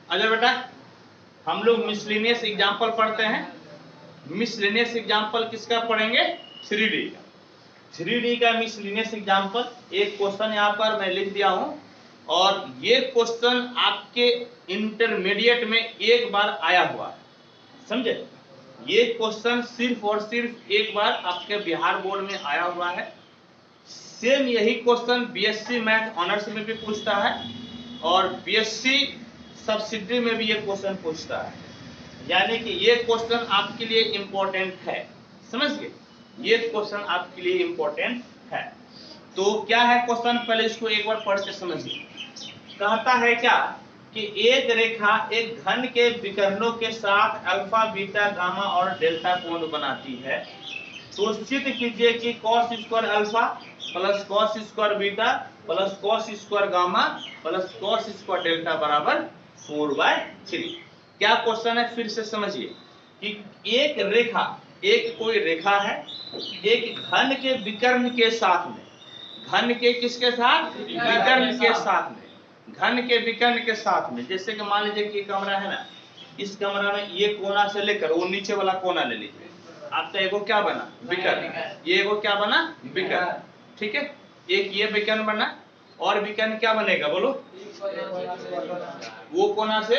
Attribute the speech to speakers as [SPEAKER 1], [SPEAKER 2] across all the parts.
[SPEAKER 1] अच्छा बेटा, हम लोग मिसलेनियस एग्जाम्पल पढ़ते हैं। मिसलेनियस एग्जाम्पल किसका पढ़ेंगे? 3D का। 3D का मिसलेनियस एग्जाम्पल एक क्वेश्चन यहाँ पर मैं लिख दिया हूँ, और ये क्वेश्चन आपके इंटरमीडिएट में एक बार आया हुआ है, समझे? ये क्वेश्चन सिर्फ और सिर्फ एक बार आपके बिहार बोर्ड में आया हुआ है। सेम यही क्वेश्चन बीएससी मैथ ऑनर्स में भी पूछता है, और बीएससी सब्सिडी में भी ये क्वेश्चन पूछता है। यानी कि ये क्वेश्चन आपके लिए इंपॉर्टेंट है, समझ गए? ये क्वेश्चन आपके लिए इंपॉर्टेंट है। तो क्या है क्वेश्चन, पहले इसको एक बार पढ़ के समझिए। कहता है क्या कि एक रेखा एक घन के विकर्णों के साथ अल्फा, बीटा, गामा और डेल्टा कोण बनाती है। तो सिद्ध कीजिए कि cos square alpha plus cos square beta plus cos square gamma plus cos square delta बराबर 4/3। क्या क्वेश्चन है फिर से समझिए कि एक रेखा, एक कोई रेखा है एक घन के विकर्ण के साथ में, घन के किसके साथ? विकर्ण के साथ में, घन के विकर्ण के साथ में। जैसे कि मान लीजिए कि कमरा है ना, इस कमरा में ये कोना से लेकर वो नीचे वाला कोना ले लीजिए, आपका एगो क्या बना? विकर्ण। ये एगो क्या बना? विकर्ण, ठीक है? एक ये विकर्ण बना, और विकर्ण क्या बनेगा बोलो? वो कोना से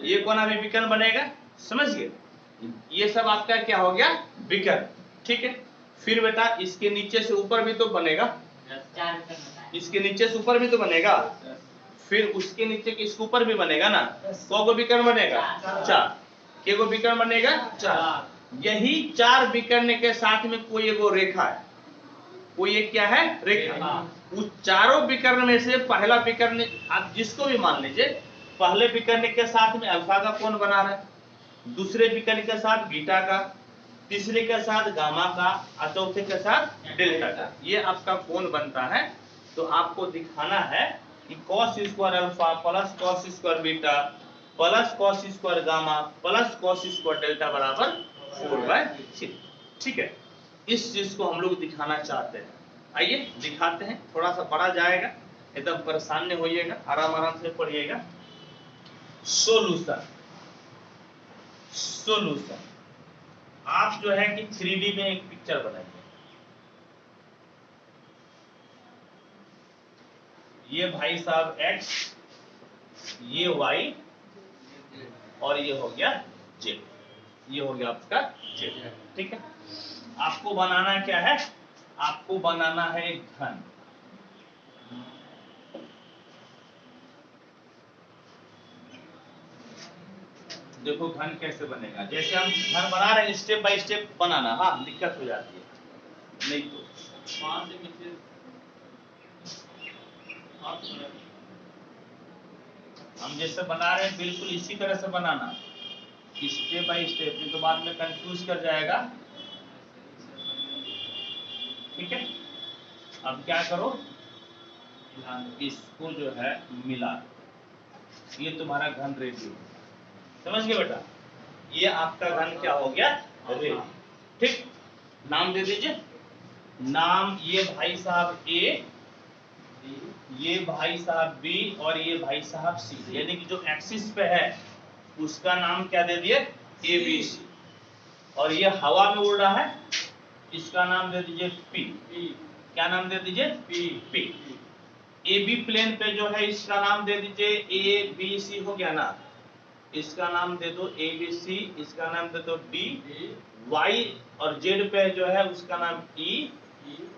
[SPEAKER 1] ये कोना भी विकर्ण बनेगा, समझिए? ये सब आपका क्या हो गया? विकर्ण, ठीक है? फिर बेटा इसके नीचे से ऊपर भी तो बनेगा, इसके नीचे से ऊपर भी तो बनेगा, फिर उसके नीचे के इसके ऊपर भी बनेगा ना। कौगो विकर्ण बनेगा? 4। केगो विकर्ण बनेगा? 4। यही 4 विकर्ण के साथ में कोई एगो रेखा है, कोई एक क्या है? रेखा। उस चारों विकर्ण में से पहला विकर्ण, आप जिसको भी मान लीजिए, पहले विकर्ण के साथ में अल्फा का कोण बना रहा है, दूसरे विकर्ण के साथ बीटा का, तीसरे के साथ गामा का, और चौथे के साथ डेल्टा का। ये आपका कोण बनता है। तो आपको दिखाना है कि cos square alpha plus cos square beta plus cos square gamma plus cos square delta बराबर 4/3, ठीक है? इस चीज को हम लोग दिखाना चाहते हैं। आइए दिखाते हैं। थोड़ा सा पढ़ा जाएगा, एकदम परेशान नहीं होइएगा, आराम आराम से पढ़िएगा। सोल्यूशन, सोल्यूशन आप जो है कि 3D में एक पिक्चर बनाइए। ये भाई साहब x, ये y, और ये हो गया z, ये हो गया आपका z, ठीक है? आपको बनाना क्या है? आपको बनाना है एक घन। देखो घन कैसे बनेगा। जैसे हम घन बना रहे हैं, स्टेप बाय स्टेप बनाना, हाँ दिक्कत हो जाती है नहीं तो। हम जैसे बना रहे हैं बिल्कुल इसी तरह से बनाना, स्टेप बाय स्टेप, नहीं तो बाद में कंफ्यूज कर जाएगा, ठीक है? अब क्या करो, इसको जो है मिला, ये तुम्हारा घन रेडी, समझ गए बेटा? ये आपका घन क्या हो गया? रेडी, ठीक? नाम दे दीजिए। नाम ये भाई साहब A, ये भाई साहब B, और ये भाई साहब C। यानी कि जो एक्सिस पे है उसका नाम क्या दे दिए? ABC। और ये हवा में उड़ रहा है, इसका नाम दे दीजिए P। क्या नाम दे दीजिए? P। AB प्लेन पे जो है इसका नाम दे दीजिए ABC, हो गया ना? इसका नाम दे दो ABC, इसका नाम दे दो D। Y और Z पे जो है उसका नाम E,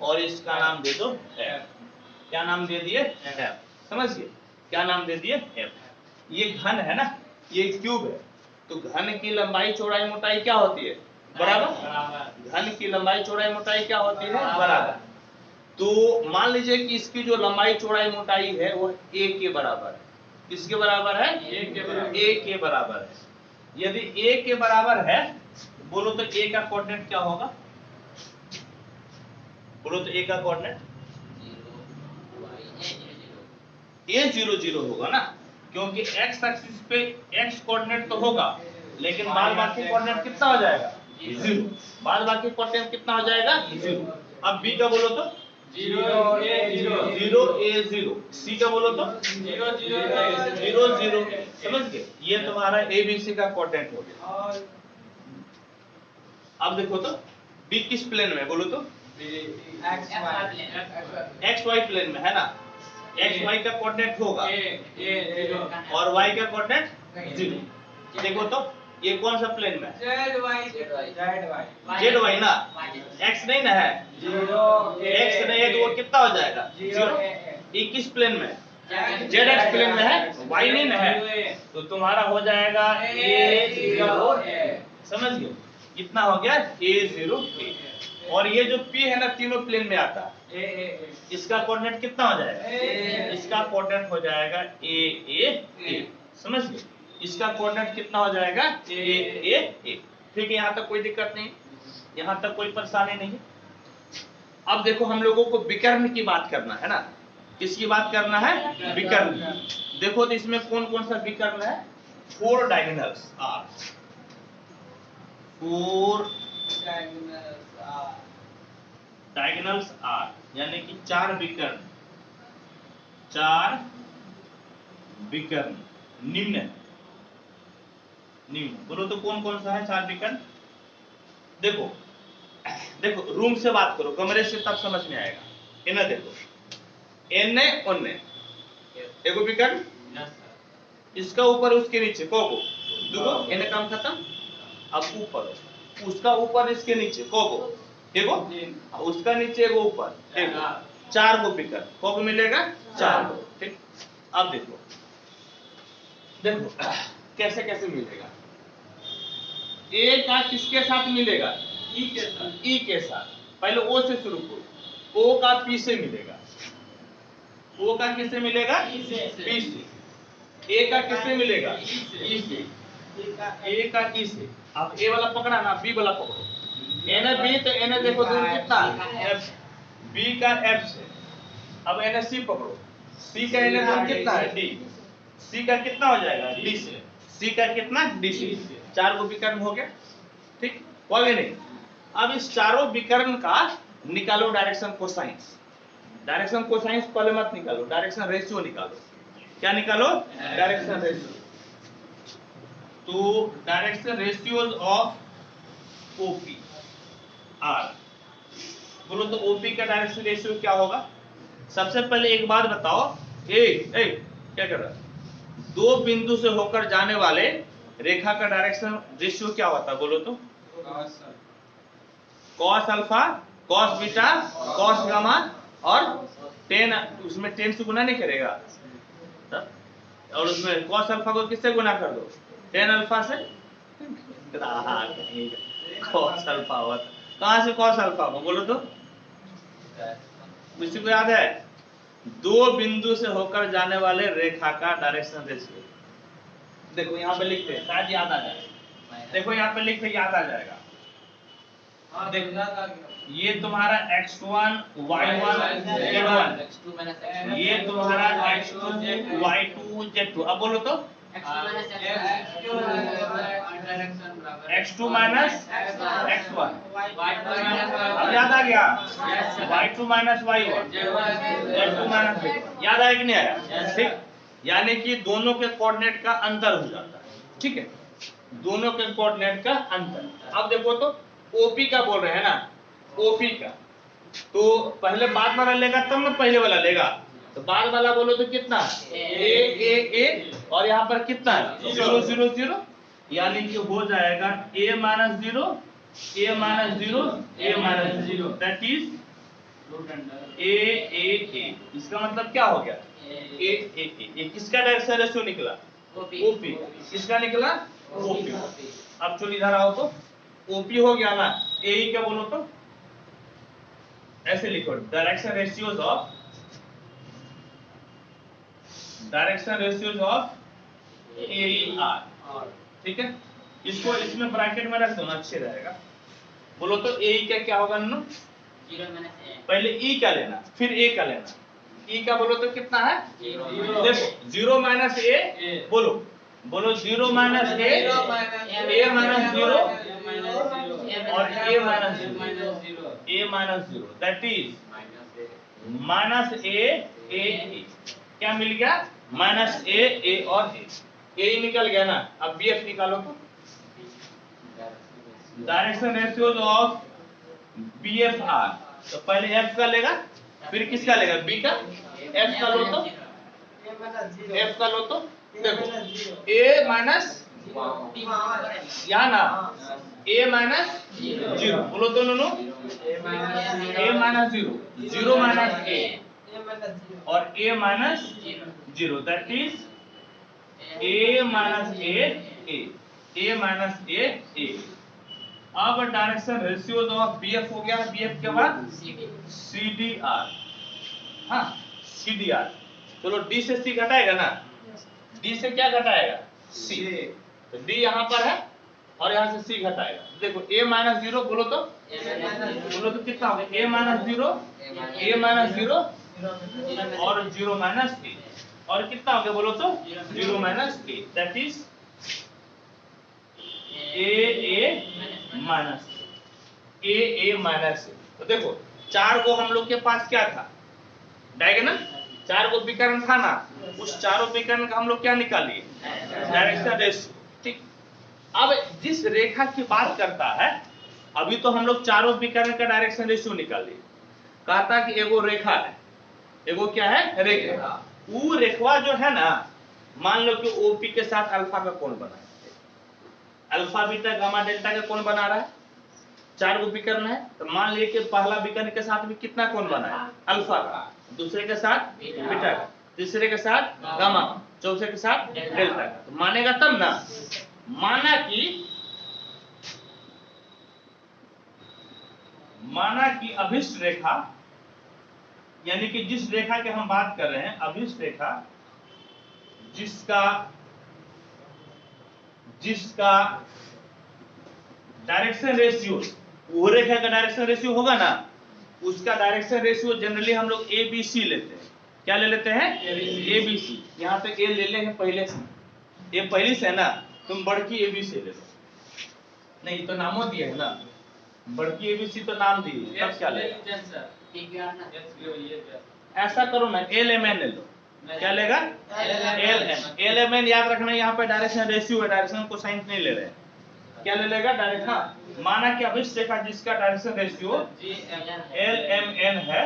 [SPEAKER 1] और इसका नाम दे दो F। क्या नाम दे दिए? F। समझिए क्या नाम दे दिए? F। ये घन है ना, ये क्यूब है, तो घन की लंबाई चौड़ाई मोटाई क्या होती है? बराबर। घन की लंबाई चौड़ाई मोटाई क्या होती है? बराबर। तो मान लीजिए कि इसकी जो लंबाई चौड़ाई मोटाई है वो A के बराबर है। किसके बराबर है? A के बराबर है। यदि A के बराबर है बोलो तो A का कोऑर्डिनेट क्या होगा? बोलो तो A का कोऑर्डिनेट A00 होगा ना, क्योंकि x एक्सिस पे x कोऑर्डिनेट तो होगा, लेकिन बाद बाकी कोऑर्डिनेट कितना हो जाएगा? 0। बाद बाकी कोऑर्डिनेट कितना हो जाएगा? 0। अब B का बोलो तो 0 A 0, C का बोलो तो 0 0 समझ गए। ये तुम्हारा ABC का कोऑर्डिनेट हो गया। अब देखो तो B किस प्लेन में बोलो तो XY प्लेन में है ना। XY का कोऑर्डिनेट होगा और Y का कोऑर्डिनेट 0। देखो तो ये कौन सा प्लेन में है ZY ना, X नहीं ना है, X नहीं है तो वो कितना हो जाएगा 0। ये किस प्लेन में ZX प्लेन में है, Y नहीं ना है तो तुम्हारा हो जाएगा A0। समझ गए, कितना हो गया A0 A। और ये जो P है ना तीनों प्लेन में आता है, इसका कोऑर्डिनेट कितना हो जाएगा, इसका कोऑर्डिनेट हो जाएगा A। समझ गए, इसका कोऑर्डिनेट कितना हो जाएगा A। ठीक है, यहाँ तक कोई दिक्कत नहीं, यहाँ तक कोई परेशानी नहीं। अब देखो हम लोगों को विकर्ण की बात करना है ना, किसकी बात करना है, विकर्ण। देखो तो इसमें कौन कौन सा विकर्ण है, 4 डायगोनल्स आर, 4 डायगोनल्स आर यानी कि 4 विकर्ण, 4 विकर्ण निम्न बोलो तो कौन कौन सा है 4 विकर्ण। देखो देखो रूम से बात करो, कमरे से तब समझ में आएगा। इन्हें देखो एन ओने एगो विकर्ण, इसका ऊपर उसके नीचे कोगो दुगो, एने काम खत्म। अब ऊपर उसका ऊपर इसके नीचे कोगो एगो, उसका नीचे एगो ऊपर एगो, 4 गो विकर्ण, कोगो मिलेगा 4 गो। ठीक, अब देखो देखो कैसे कैसे मिलेगा। ए का किसके साथ मिलेगा, ई के साथ। पहले ओ से शुरू करो, ओ का पी से मिलेगा, ओ का किससे मिलेगा, पी से। ए का किससे मिलेगा, ई से। ए का ई से। अब ए वाला पकड़ा ना, बी वाला पकड़ो, एन बी तो एन देखो दूर कितना एफ, बी का एफ से। अब एन सी पकड़ो, सी का एन दूर कितना है डी, सी का कितना हो जाएगा डी से, सी का कितना डी से। 4 गो विकर्ण हो गया। ठीक, कोई नहीं। अब इस चारों विकर्ण का निकालो डायरेक्शन कोसाइंस। डायरेक्शन कोसाइंस पहले मत निकालो, डायरेक्शन रेशियो निकालो। क्या निकालो, डायरेक्शन रेशियो। तो direction ratios of OP R, बोलो तो ओपी का डायरेक्शन रेशियो क्या होगा। सबसे पहले एक बात बताओ, क्या कर रहा है, 2 बिंदु से होकर जाने वाले रेखा का डायरेक्शन रेशियो क्या होता है बोलो तो, cos alpha, cos beta, cos gamma और 10, उसमें 10 से गुना नहीं करेगा तब, और उसमें कॉस अल्फा को किससे गुना कर दो, 10 अल्फा से। कॉस अल्फा हुआ, कहां से कॉस अल्फा को बोलो तो, किसी को याद है, 2 बिंदु से होकर जाने वाले रेखा का डायरेक्शन रेशियो। देखो यहाँ पे लिखते हैं, शायद याद आ जाए। देखो यहाँ पे लिखते याद आ जाएगा। देखो ये तुम्हारा x1 y1 z1, ये तुम्हारा x2 y2 z2। अब बोलो तो x2 माइनस x1, अब याद आ गया, y2 minus y1 z2 minus z1। याद आया कि नहीं आया। ठीक, यानी कि दोनों के कोऑर्डिनेट का अंतर हो जाता है। ठीक है, दोनों के कोऑर्डिनेट का अंतर। अब देखो तो ओपी का बोल रहे हैं ना, ओपी का तो पहले बाद वाला लेगा तब ना पहले वाला लेगा, तो बाद वाला बोलो तो कितना ए और यहाँ पर कितना है 0 0 0, यानी कि हो जाएगा a minus 0 a minus 0 a minus 0, that is a। इसका मतलब क्या हो गया, a किसका डायरेक्शन रेशियो निकला, ओपी। किसका निकला, ओपी। अब चलो इधर आओ तो ओपी हो गया ना, ए क्या बोलो तो ऐसे लिखो, direction ratios of A R. ठीक है, इसको इसमें ब्रैकेट में रख दो ना, अच्छे रहेगा। बोलो तो ए का क्या होगा नो, पहले ई का लेना फिर ए का लेना। ई का बोलो तो कितना है, देखो 0 माइनस ए, बोलो बोलो 0 माइनस ए माइनस 0 और a minus 0, that is minus A, क्या मिल गया? माइनस ए और ए निकल गया ना। अब बी एफ निकालो तो direction ratios of B F R. तो पहले एफ का लेगा, फिर किसका लेगा? बी का। एफ का लो तो देखो ए माइनस यहाँ ना ए माइनस जीरो, बोलो तो नो A minus zero minus A और A minus zero, that is A minus A minus A. अब डायरेक्शन रेशियोज ऑफ बीएफ हो गया। बीएफ के बाद सीडीआर। हाँ सीडीआर। चलो डी से सी घटाएगा ना, डी से क्या घटाएगा? सी। तो डी यहाँ पर है और यहाँ से सी घटाएगा। देखो ए माइनस जीरो, बोलो तो कितना हो गया? ए माइनस जीरो और जीरो माइनस ए, और कितना हो गया? बोलो तो zero minus A, that is A minus A. तो देखो चार को हम लोग के पास क्या था? डायगोनल। चार को विकर्ण था ना, उस चारों विकर्ण का हम लोग क्या निकालिए? Direction ratio. ठीक। अब जिस रेखा की बात करता है, अभी तो हम लोग चारों विकर्ण का डायरेक्शन रेशियो निकालिए। कहता कि एगो रेखा है, एगो क्या है? रेखा। वो रेखा जो है ना, मान लो कि ओपी के साथ अल्फा का कोण बना है, अल्फा बीटा गामा डेल्टा का कोण बना रहा है। चार को विकर्ण है, तो मान लिए कि पहला विकर्ण के साथ भी कितना कोण बना है? अल्फा का। दूसरे के साथ बीटा का, तीसरे के साथ गामा, चौथे के साथ डेल्टा का। तो मानेगा तब ना। माना कि अभिष्ट रेखा, यानी कि जिस रेखा की हम बात कर रहे हैं, अभिष्ट रेखा जिसका डायरेक्शन रेशियो, वो रेखा का डायरेक्शन रेशियो होगा ना, उसका डायरेक्शन रेशियो जनरली हम लोग ए बी सी लेते हैं। क्या ले लेते हैं? A B C. यहाँ पे ए ले लेंगे पहले से, ए पहले से है ना, तुम बड़की ए बी सी ले लो। नहीं तो नामो दिए है ना, बड़की ए बी सी तो नाम दिए, तब क्या लेगा? ऐसा करो ना, एल एम एन ले लो। क्या लेगा? L M N. याद रखना यहाँ पे डायरेक्शन रेशियो है, डायरेक्शन को साइन नहीं ले रहे हैं। क्या ले लेगा? डायरेक्शन। हाँ, माना कि अभिष्ट रेखा जिसका direction ratio L M N है,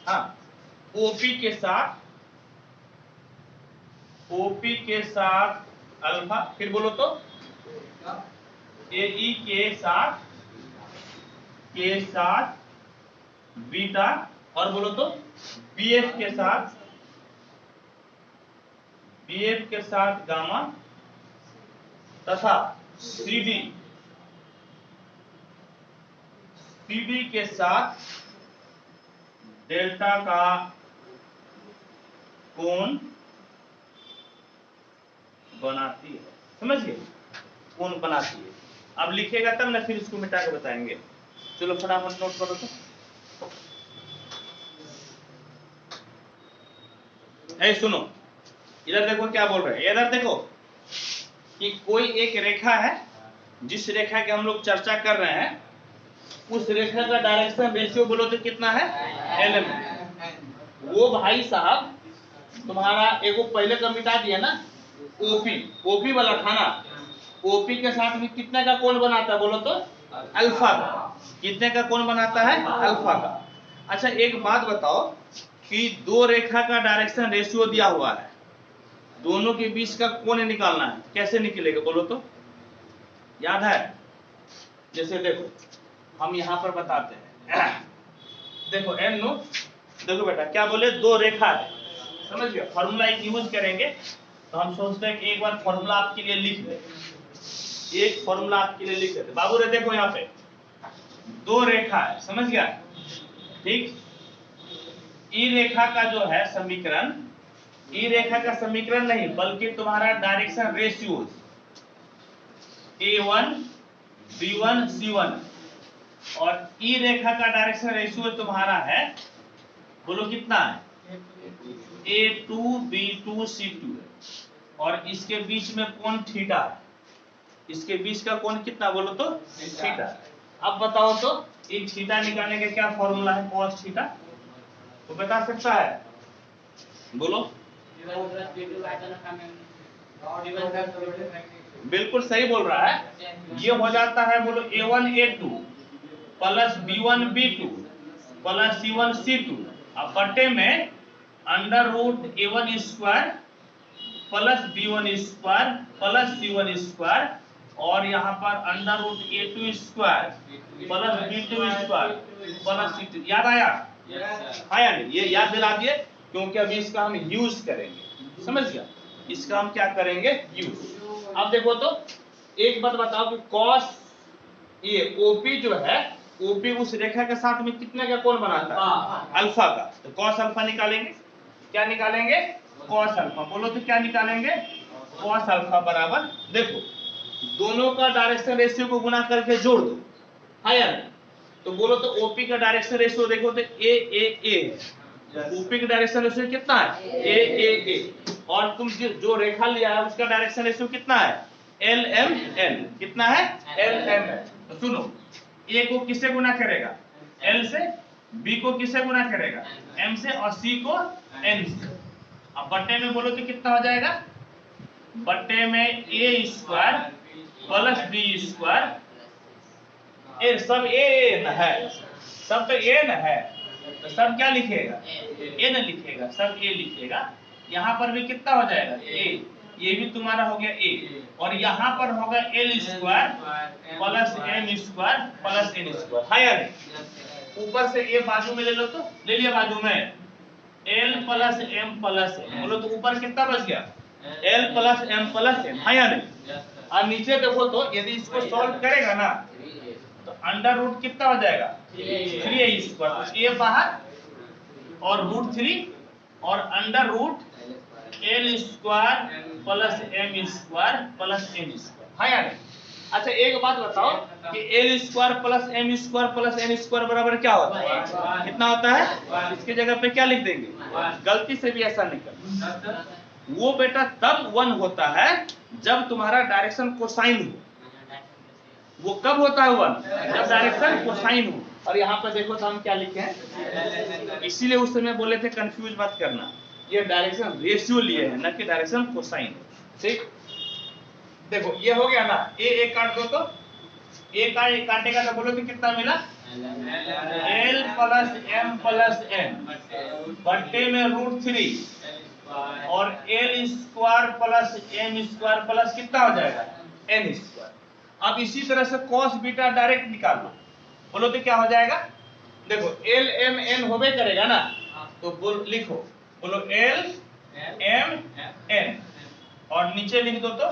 [SPEAKER 1] हाँ, ओपी के साथ अल्फा, फिर बोलो तो एई के साथ बीटा, और बोलो तो बीएफ के साथ गामा, तथा सीडी के साथ डेल्टा का कोण बनाती है। समझिए, कोण बनाती है। अब लिखेगा तब ना, फिर इसको मिटा के बताएंगे। चलो फटाफट नोट करो तो। सुनो, इधर देखो क्या बोल रहे हैं। इधर देखो कि कोई एक रेखा है, जिस रेखा की हम लोग चर्चा कर रहे हैं, उस रेखा का डायरेक्शन रेशियो बोलो तो कितना है? एल। वो भाई साहब तुम्हारा एगो पहले का मिटा दिया ना, ओपी वाला था ना, ओपी के साथ में कितने का कोण बनाता है? बोलो तो अल्फा का। कितने का कोण बनाता है? अल्फा का। अच्छा एक बात बताओ कि दो रेखा का डायरेक्शन रेशियो दिया हुआ है, दोनों के बीच का कोण निकालना है, कैसे निकलेगा? बोलो तो। याद है? जैसे देखो हम यहाँ पर बताते हैं, देखो एन नो, देखो बेटा क्या बोले, दो रेखा है, समझ गए? फॉर्मूला एक यूज करेंगे, तो हम सोचते हैं कि एक बार फॉर्मूला आपके लिए लिख दे, एक फॉर्मूला आपके लिए लिख देते। बाबू रे देखो यहाँ पे दो रेखा है, समझ गया? ठीक। ई रेखा का जो है समीकरण, ई रेखा का समीकरण नहीं बल्कि तुम्हारा direction ratio A1 B1 C1, और ई रेखा का डायरेक्शन रेशियो तुम्हारा है, बोलो कितना है? A2 B2 C2 है, और इसके बीच में कोण थीटा है। इसके बीच का कोण कितना? बोलो तो थीटा। अब बताओ तो इन थीटा निकालने का क्या फॉर्मूला है? cos theta. वो बता सकता है? बोलो। बिल्कुल सही बोल रहा है। ये हो जाता है, बोलो A1 A2 plus B1 B2 plus C1 C2 अब बटे में under root A1 square plus B1 square plus C1 square और यहाँ पर under root A2 square plus B2 square plus C2। याद आया? आया नहीं? ये याद दिला दिए क्योंकि अभी इसका हम यूज करेंगे। समझ गया? इसका हम क्या करेंगे? यूज। अब देखो तो एक बात बताओ कि कॉस ये ओपी जो है, ओपी उस रेखा के साथ में कितने का कोण बनाता है? अल्फा का। तो कॉस अल्फा निकालेंगे। क्या निकालेंगे? Cos alpha. बोलो तो क्या निकालेंगे? कॉस अल्फा बराबर, देखो दोनों का डायरेक्शन रेशियो को गुना करके जोड़ दो, है या नहीं? तो बोलो तो ओपी का डायरेक्शन रेशियो देखो तो ए है। ओपी का डायरेक्शन रेशियो कितना है? ए। और तुम जो रेखा लिया है उसका डायरेक्शन रेशियो कितना है? LMN। कितना है? LMN। तो सुनो, ए को किससे गुना करेगा? L से। बी को किससे गुना करेगा? M से। और सी को N से। अब बट्टे में बोलो तो कितना हो जाएगा? बट्टे में ए स्क्वायर प्लस बी स्क्वायर। ए सब ए न है, सब तो ए न है, तो सब क्या लिखेगा? ए न लिखेगा, सब ए लिखेगा। यहाँ पर भी कितना हो जाएगा? ए। ये भी तुम्हारा हो गया ए। और यहाँ पर होगा L square plus M square plus N square, है या नहीं? ऊपर से ए बाजू में ले लो, तो ले लिया बाजू में L plus M plus N। बोलो तो ऊपर कितना बच गया? L plus M plus N, है या नहीं? और नीचे देखो तो यदि इसको सॉल्व करेगा ना तो अंडर रूट कितना हो जाएगा? 3a square. ए बाहर और रूट 3 और under root L square plus M square plus N square, है या नहीं? अच्छा एक बात बताओ कि L square plus M square plus N square बराबर क्या होता है? कितना होता है? इसके जगह पे क्या लिख देंगे? गलती से भी ऐसा नहीं करना। वो बेटा तब 1 होता है जब तुम्हारा डायरेक्शन कोसाइन हो। वो कब होता है 1? जब डायरेक्शन कोसाइन हो। और यहाँ पर देखो तो हम क्या लिखे हैं, इसीलिए उस समय बोले थे कंफ्यूज मत करना, ये डायरेक्शन रेशियो लिए है, न कि डायरेक्शन कोसाइन। ठीक, देखो ये हो गया ना, ए काट दो तो ए का एक काटेगा तो बोलो तो कितना मिला? L plus M plus N बट्टे में रूट 3 और L square plus M square plus कितना हो जाएगा? N square. अब इसी तरह से cos बीटा डायरेक्ट निकाल लो। बोलो तो क्या हो जाएगा? देखो L M N होबे करेगा ना, तो लिखो, बोलो L M N और नीचे लिख दो तो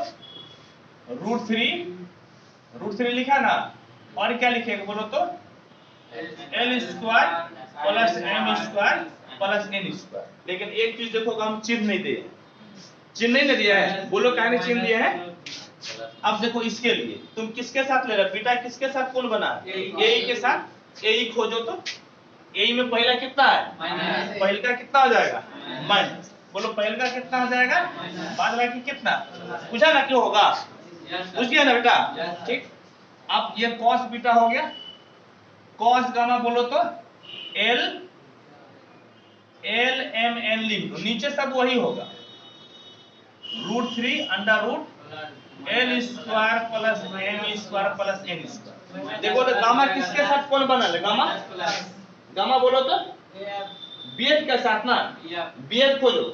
[SPEAKER 1] रूट 3 लिखा ना, और क्या लिखेगा बोलो तो L square plus M square plus N square. लेकिन एक चीज देखो, हम चिन्ह नहीं दिए, चिन्ह नहीं दिया है। बोलो क्या नहीं चिन्ह दिया है? अब देखो इसके लिए तुम किसके साथ ले रहे? बेटा किसके साथ कौन बना? ए के साथ। ए खोजो तो ए में पहला कितना है? पहले का कितना हो जाएगा? माइनस। बोलो पहले का कितना हो जाएगा? बाद बाकी कितना? पूछा ना क्यों होगा? पूछ गया ना बेटा? ठीक, अब ये cos बीटा हो गया। cos गामा बोलो तो L M N लिख दो, नीचे सब वही होगा, root 3 under root L square plus M square plus N square. देखो तो गामा किसके साथ कौन बना ले? गामा बोलो तो BF के साथ ना, BF खोजो।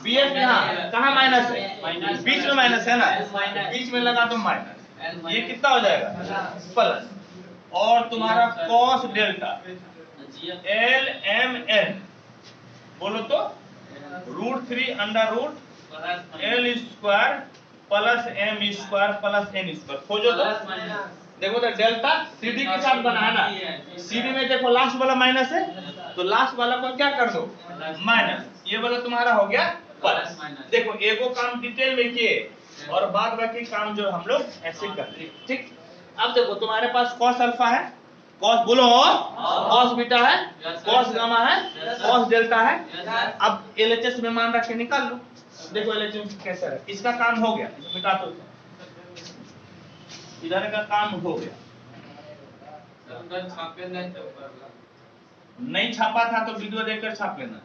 [SPEAKER 1] BF यहाँ कहाँ माइनस है? बीच में माइनस है ना, बीच में लगा दो माइनस। ये कितना हो जाएगा? प्लस। और तुम्हारा cos delta L M N बोलो तो root 3 under root L square plus M square plus N square. खोजो तो देखो तो डेल्टा CD के साथ बना है ना, CD में देखो लास्ट वाला माइनस है, तो लास्ट वाला को क्या कर दो? माइनस। ये वाला तुम्हारा हो गया प्लस। देखो एगो काम डिटेल में किए और बाद बाकी काम जो हम लोग ऐसे करते हैं। ठीक, अब देखो तुम्हारे पास cos अल्फा है, cos बोलो cos बीटा है, cos गामा है, cos डेल्टा है। अब LHS में मान रख के निकाल लो। देखो LHS कैसा है, इसका काम हो गया, मिटा दो, इधर का काम हो गया। नहीं छापा था तो वीडियो देखकर छाप लेना।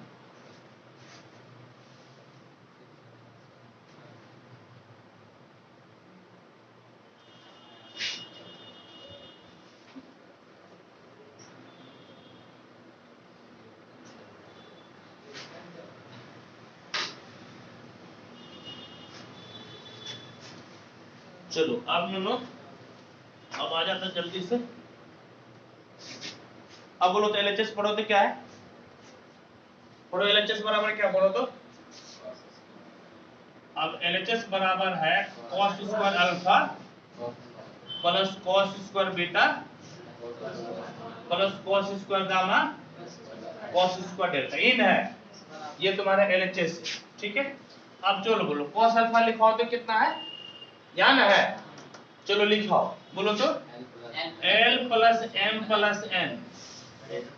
[SPEAKER 1] चलो अब नो, अब आ जाता जल्दी से। अब बोलो तो एलएचएस पढ़ो तो क्या है, पढ़ो एलएचएस बराबर क्या, बोलो तो। अब एलएचएस बराबर है cos square alpha plus cos square beta plus cos square gamma cos square delta, इन है ये तुम्हारा एलएचएस, ठीक है। अब चलो बोलो cos अल्फा लिखाओ तो कितना है, यहाँ ना है, चलो लिखाओ, बोलो तो l plus m plus n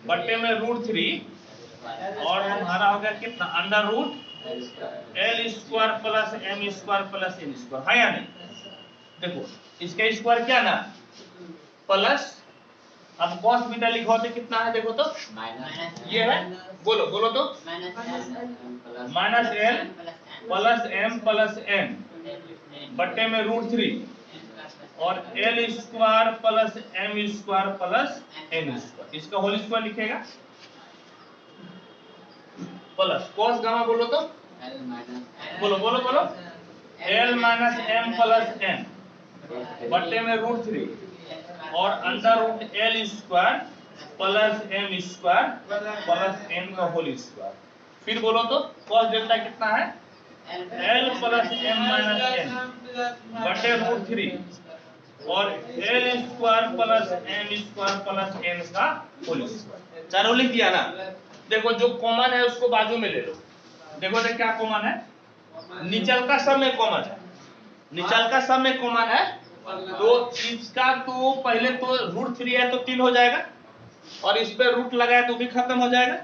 [SPEAKER 1] बट्टे में √3 और तुम्हारा हो गया कितना, under root l square plus m square plus n square, है या नहीं। देखो इसका स्क्वायर क्या ना प्लस, अब cos बीटा लिखो तो कितना है, देखो तो ये है, बोलो बोलो तो minus l plus m plus n बट्टे में √3 और l square plus m square plus n square, इसका होल स्क्वायर लिखेगा प्लस cos गामा, बोलो तो बोलो बोलो बोलो l minus m plus n बट्टे में √3 और under root l square plus m square plus n का होल स्क्वायर, फिर बोलो तो cos डेल्टा कितना है, l plus m minus n बट्टे √3 और l square plus m square plus n का होल स्क्वायर, चारों लिख दिया ना। देखो जो कॉमन है उसको बाजू में ले लो, देखो तो क्या कॉमन है, निचल का सब में कॉमन है, निचल का सब में कॉमन है, तो इसका तो पहले तो √3 है तो 3 हो जाएगा और इस पे रूट लगाया तो भी खत्म हो जाएगा,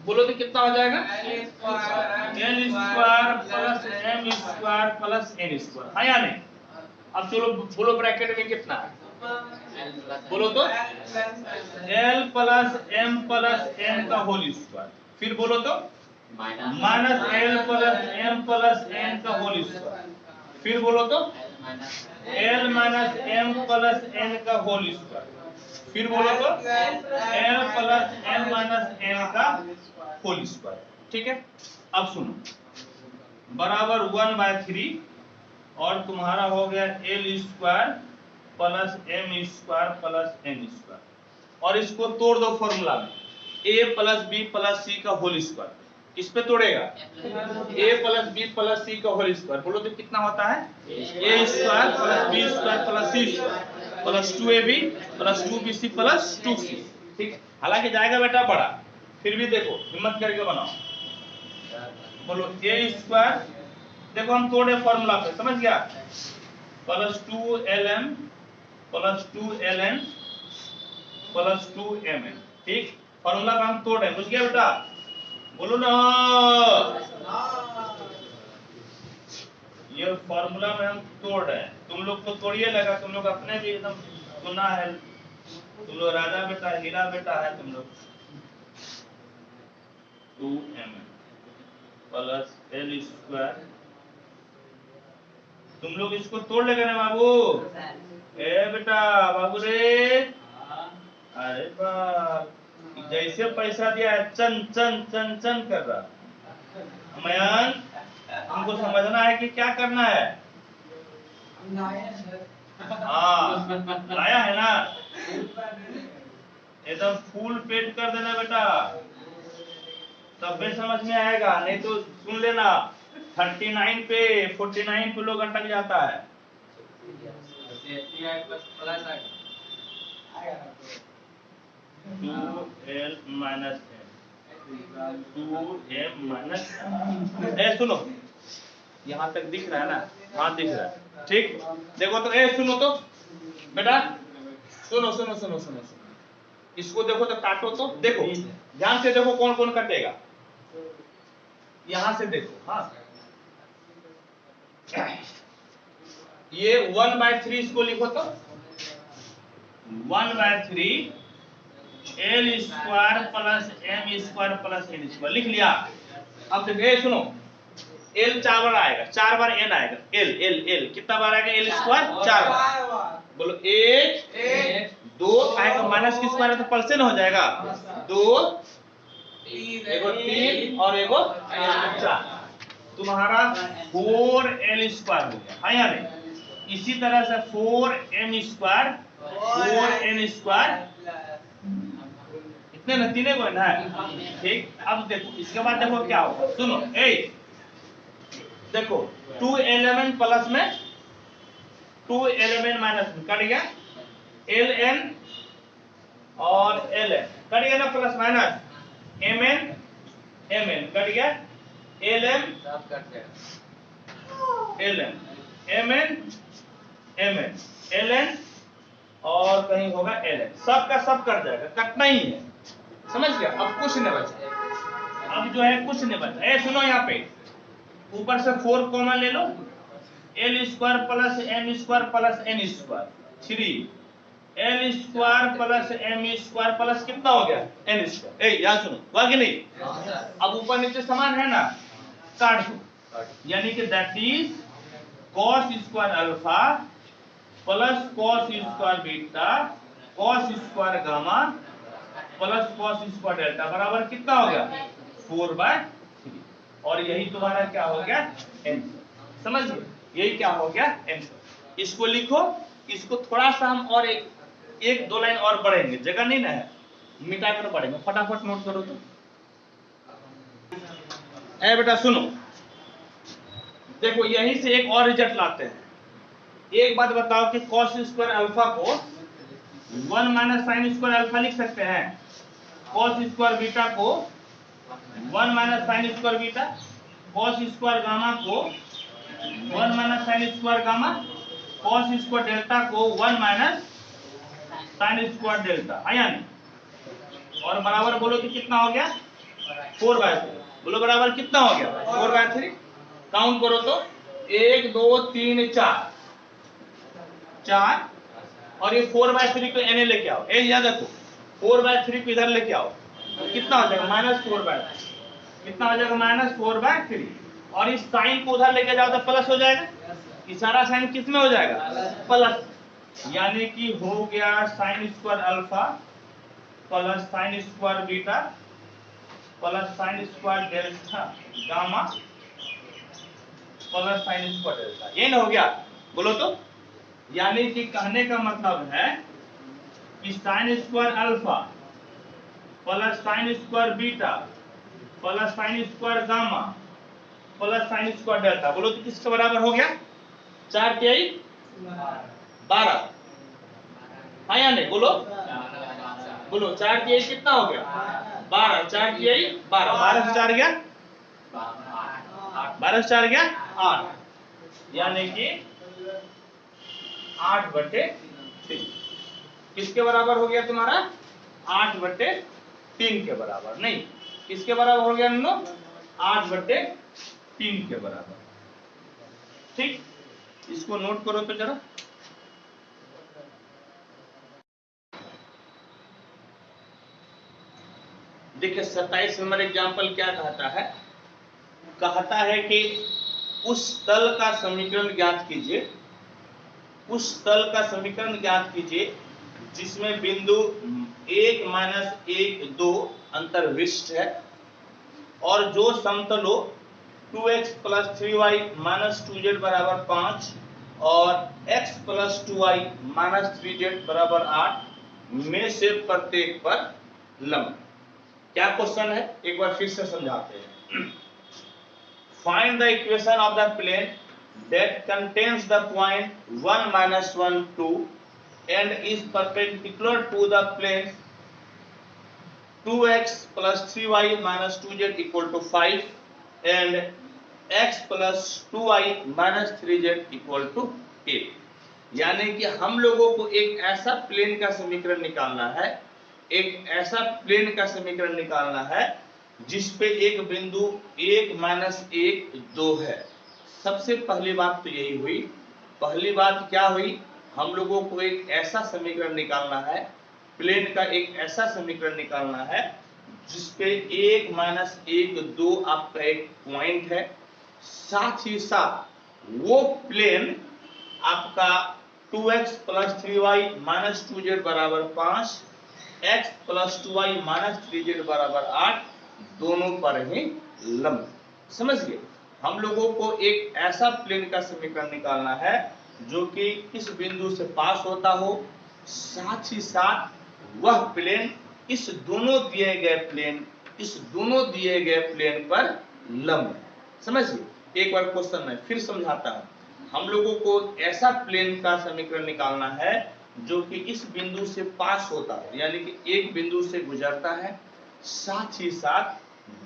[SPEAKER 1] बोलो तो कितना हो जाएगा, l square plus m square plus n square, है या नहीं। अब चलो बोलो ब्रैकेट में कितना है, बोलो तो l plus m plus n का होल स्क्वायर, फिर बोलो तो minus l plus m plus n का होल स्क्वायर, फिर बोलो तो l minus m plus n का होल स्क्वायर, फिर बोलो तो l plus m minus n का होल स्क्वायर, ठीक है। अब सुनो बराबर 1/3 और तुम्हारा हो गया l square plus m square plus n square, और इसको तोड़ दो फॉर्मूला में, a plus b plus c का होल स्क्वायर, इस पे तोड़ेगा a plus b plus c का होल स्क्वायर, बोलो तो कितना होता है, a square plus b square plus c square plus 2ab plus 2bc plus 2c, ठीक। हालांकि जाएगा बेटा बड़ा, फिर भी देखो हिम्मत करके बनाओ, बोलो a स्क्वायर, देखो हम तोड़े फॉर्मूला पे, समझ गया, plus 2lm plus 2ln plus 2mn, ठीक। फॉर्मूला का हम तोड़े, बुझ गया बेटा, बोलो ना, ये फॉर्मूला में हम तोड़ रहे हैं, तुम लोग तो तोड़िए लगा, तुम लोग अपने भी एकदम सुना है, तुम लोग राजा बेटा हीरा बेटा है तुम लोग। 2mn प्लस l स्क्वायर, तुम लोग इसको तोड़ लेगा ना बाबू, ए बेटा बाबू रे, अरे बाप जैसे पैसा दिया है चन चन चन चन कर रहा, मयंक तुमको समझना है कि क्या करना है, हाँ लाया है ना, एकदम फुल पेट कर देना बेटा, तब भी समझ में आएगा, नहीं तो सुन लेना 39 पे 49 पे लोग अटक जाता है। 2l minus m 2m minus, ए सुनो यहाँ तक दिख रहा है ना, हाँ दिख रहा है, ठीक। देखो तो ए सुनो तो बेटा, सुनो सुनो सुनो सुनो सुनो, इसको देखो तो काटो तो, देखो ध्यान से देखो कौन कौन कटेगा, यहां से देखो, हाँ ये 1/3 इसको लिखो तो 1/3 L square plus M square plus N square लिख लिया। अब देखिए सुनो, एल 4 बार आएगा, 4 बार एन आएगा, एल एल एल कितना बार आएगा, एल स्क्वायर 4 बार। बोलो 1 2 आएगा, माइनस की स्क्वायर है तो प्लस न हो जाएगा, 2 एगो 3 और एगो 4, तुम्हारा 4l स्क्वायर हो गया, है या नहीं। इसी तरह से 4m स्क्वायर 4n स्क्वायर, इतने न तीनों को है, ठीक। अब देखो इसके बाद देखो क्या होगा, सुनो देखो 2 एलिमेंट प्लस में 2 एलिमेंट माइनस में कट गया, ln और ln कट गया ना, प्लस माइनस mn कट गया, lm mn ln और कहीं होगा ln, सब का सब कट जाएगा, कटना ही है, समझ गया। अब कुछ नहीं बचा, अब जो है कुछ नहीं बचा। सुनो यहाँ पे ऊपर से 4 कॉमन ले लो, L square plus M square plus N square 3 L square plus M square plus कितना हो गया, एन स्क्वायर। याद सुनो, हुआ कि नहीं। अब ऊपर नीचे समान है ना, काट दो, यानी कि that is cos square alpha plus cos square beta cos square gamma plus cos square delta बराबर कितना हो गया, 4/3। और यही तुम्हारा क्या हो गया, आंसर। समझ गए, यही क्या हो गया, आंसर। इसको लिखो, इसको थोड़ा सा हम और एक दो लाइन और बढ़ेंगे, जगह नहीं ना है, मिटा कर पढ़ेंगे, फटाफट नोट करो तो। बेटा सुनो, देखो यहीं से एक और रिजल्ट लाते हैं। एक बात बताओ कि कॉस स्क्वायर अल्फा को 1 माइनस साइन स्क्वायर अल्फा लिख सकते हैं, कॉस स्क्वायर बीटा को 1 minus sine square beta, cos square gamma को 1 minus sine square gamma, cos square delta को 1 माइनस साइन स्क्वायर डेल्टा, है या नहीं। और बराबर बोलो कि कितना हो गया, 4/3। बोलो बराबर कितना हो गया, 4/3। काउंट करो तो 1 2 3 4 और ये 4/3 को एने लेके आओ, याद रखो 4/3 को इधर लेके आओ, कितना हो जाएगा, -4/3। कितना हो जाएगा, -4/3। और इस साइन को उधर लेके जाओ तो प्लस हो जाएगा, इशारा साइन किस में हो जाएगा, प्लस। यानी कि हो गया sine square alpha plus sine square beta plus sine square delta gamma plus sine square delta, ये ना हो गया। बोलो तो, यानी कि कहने का मतलब है कि sine square alpha plus sine square beta plus sine square gamma plus sine square delta, बोलो तो किसके बराबर हो गया, 4 तिहाई 12, हाँ या नहीं। बोलो बोलो 4 तिहाई कितना हो गया, 12, 4 तिहाई 12, 12 से 4 गया 12 से 4 गया 8, यानी कि 8/3। किसके बराबर हो गया तुम्हारा, 8/3 के बराबर, नहीं किसके बराबर हो गया, 8/3 के बराबर, ठीक। इसको नोट करो तो जरा। देखिए 27 नंबर एग्जाम्पल क्या कहता है, कहता है कि उस तल का समीकरण ज्ञात कीजिए, उस तल का समीकरण ज्ञात कीजिए जिसमें बिंदु 1 - 1 2 अंतर्विष्ट है और जो समतलों 2x + 3y - 2z = 5 और x + 2y - 3z = 8 में से प्रत्येक पर लंब। क्या क्वेश्चन है, एक बार फिर से समझाते हैं। Find the equation of the plane that contains the point 1 - 1 2 and is perpendicular to the plane 2x + 3y - 2z = 5 and x + 2y - 3z = 8। यानी कि हम लोगों को एक ऐसा प्लेन का समीकरण निकालना है, एक ऐसा प्लेन का समीकरण निकालना है जिस पे एक बिंदु 1 - 1 2 है। सबसे पहली बात तो यही हुई। पहली बात क्या हुई, हम लोगों को एक ऐसा समीकरण निकालना है प्लेन का एक ऐसा समीकरण निकालना है जिसपे 1 माइनस 1 2 आपका एक पॉइंट है, साथ ही साथ वो प्लेन आपका 2x plus 3y minus 2z बराबर 5, x plus 2y minus 3z बराबर 8 दोनों पर ही लंब। समझ गए? हम लोगों को एक ऐसा प्लेन का समीकरण निकालना है जो कि इस बिंदु से पास होता हो, साथ ही साथ वह प्लेन इस दोनों दिए गए प्लेन पर लंब है। समझिए, एक बार क्वेश्चन मैं फिर समझाता हूं। हम लोगों को ऐसा प्लेन का समीकरण निकालना है जो कि इस बिंदु से पास होता है, यानी कि एक बिंदु से गुजरता है, साथ ही साथ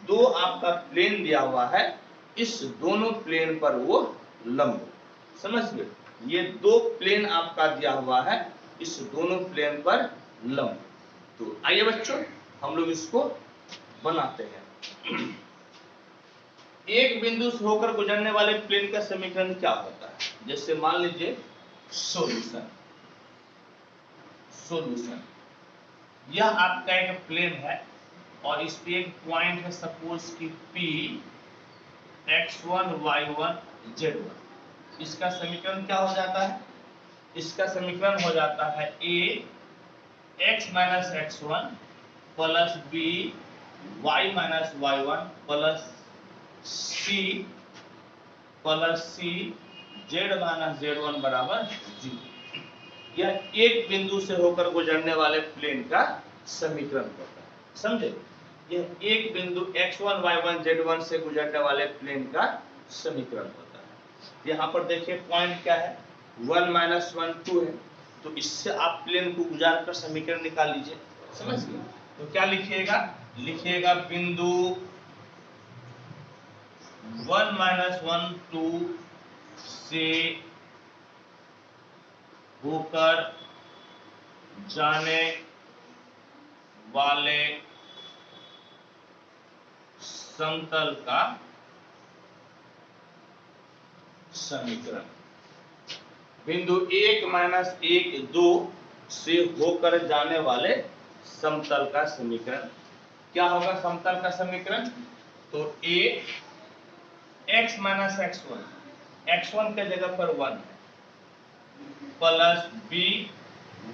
[SPEAKER 1] दो आपका प्लेन दिया हुआ है, इस दोनों प्लेन पर वो लंब। समझ गए? ये दो प्लेन आपका दिया हुआ है, इस दोनों प्लेन पर लंब। तो आइए बच्चों हम लोग इसको बनाते हैं। एक बिंदु से होकर गुजरने वाले प्लेन का समीकरण क्या होता है? जैसे मान लीजिए सॉल्यूशन, यह आपका एक प्लेन है और इस पे एक पॉइंट है, सपोज कि P, x1 y1 z1। इसका समीकरण क्या हो जाता है? इसका समीकरण हो जाता है a x minus x1 plus b y minus y1 plus c z minus z1 बराबर 0। यह एक बिंदु से होकर गुजरने वाले प्लेन का समीकरण होता है। समझे? यह एक बिंदु x1 y1 z1 से गुजरने वाले प्लेन का समीकरण होता है। यहाँ पर देखिए पॉइंट क्या है, 1 माइनस 1 2 है, तो इससे आप प्लेन को गुजार कर समीकरण निकाल लीजिए। समझ गए? तो क्या लिखिएगा? लिखिएगा बिंदु 1 माइनस 1 2 से होकर जाने वाले समतल का समीकरण। बिंदु 1 माइनस 1 2 से होकर जाने वाले समतल का समीकरण क्या होगा? समतल का समीकरण तो a x माइनस x1 के जगह पर 1 है, plus b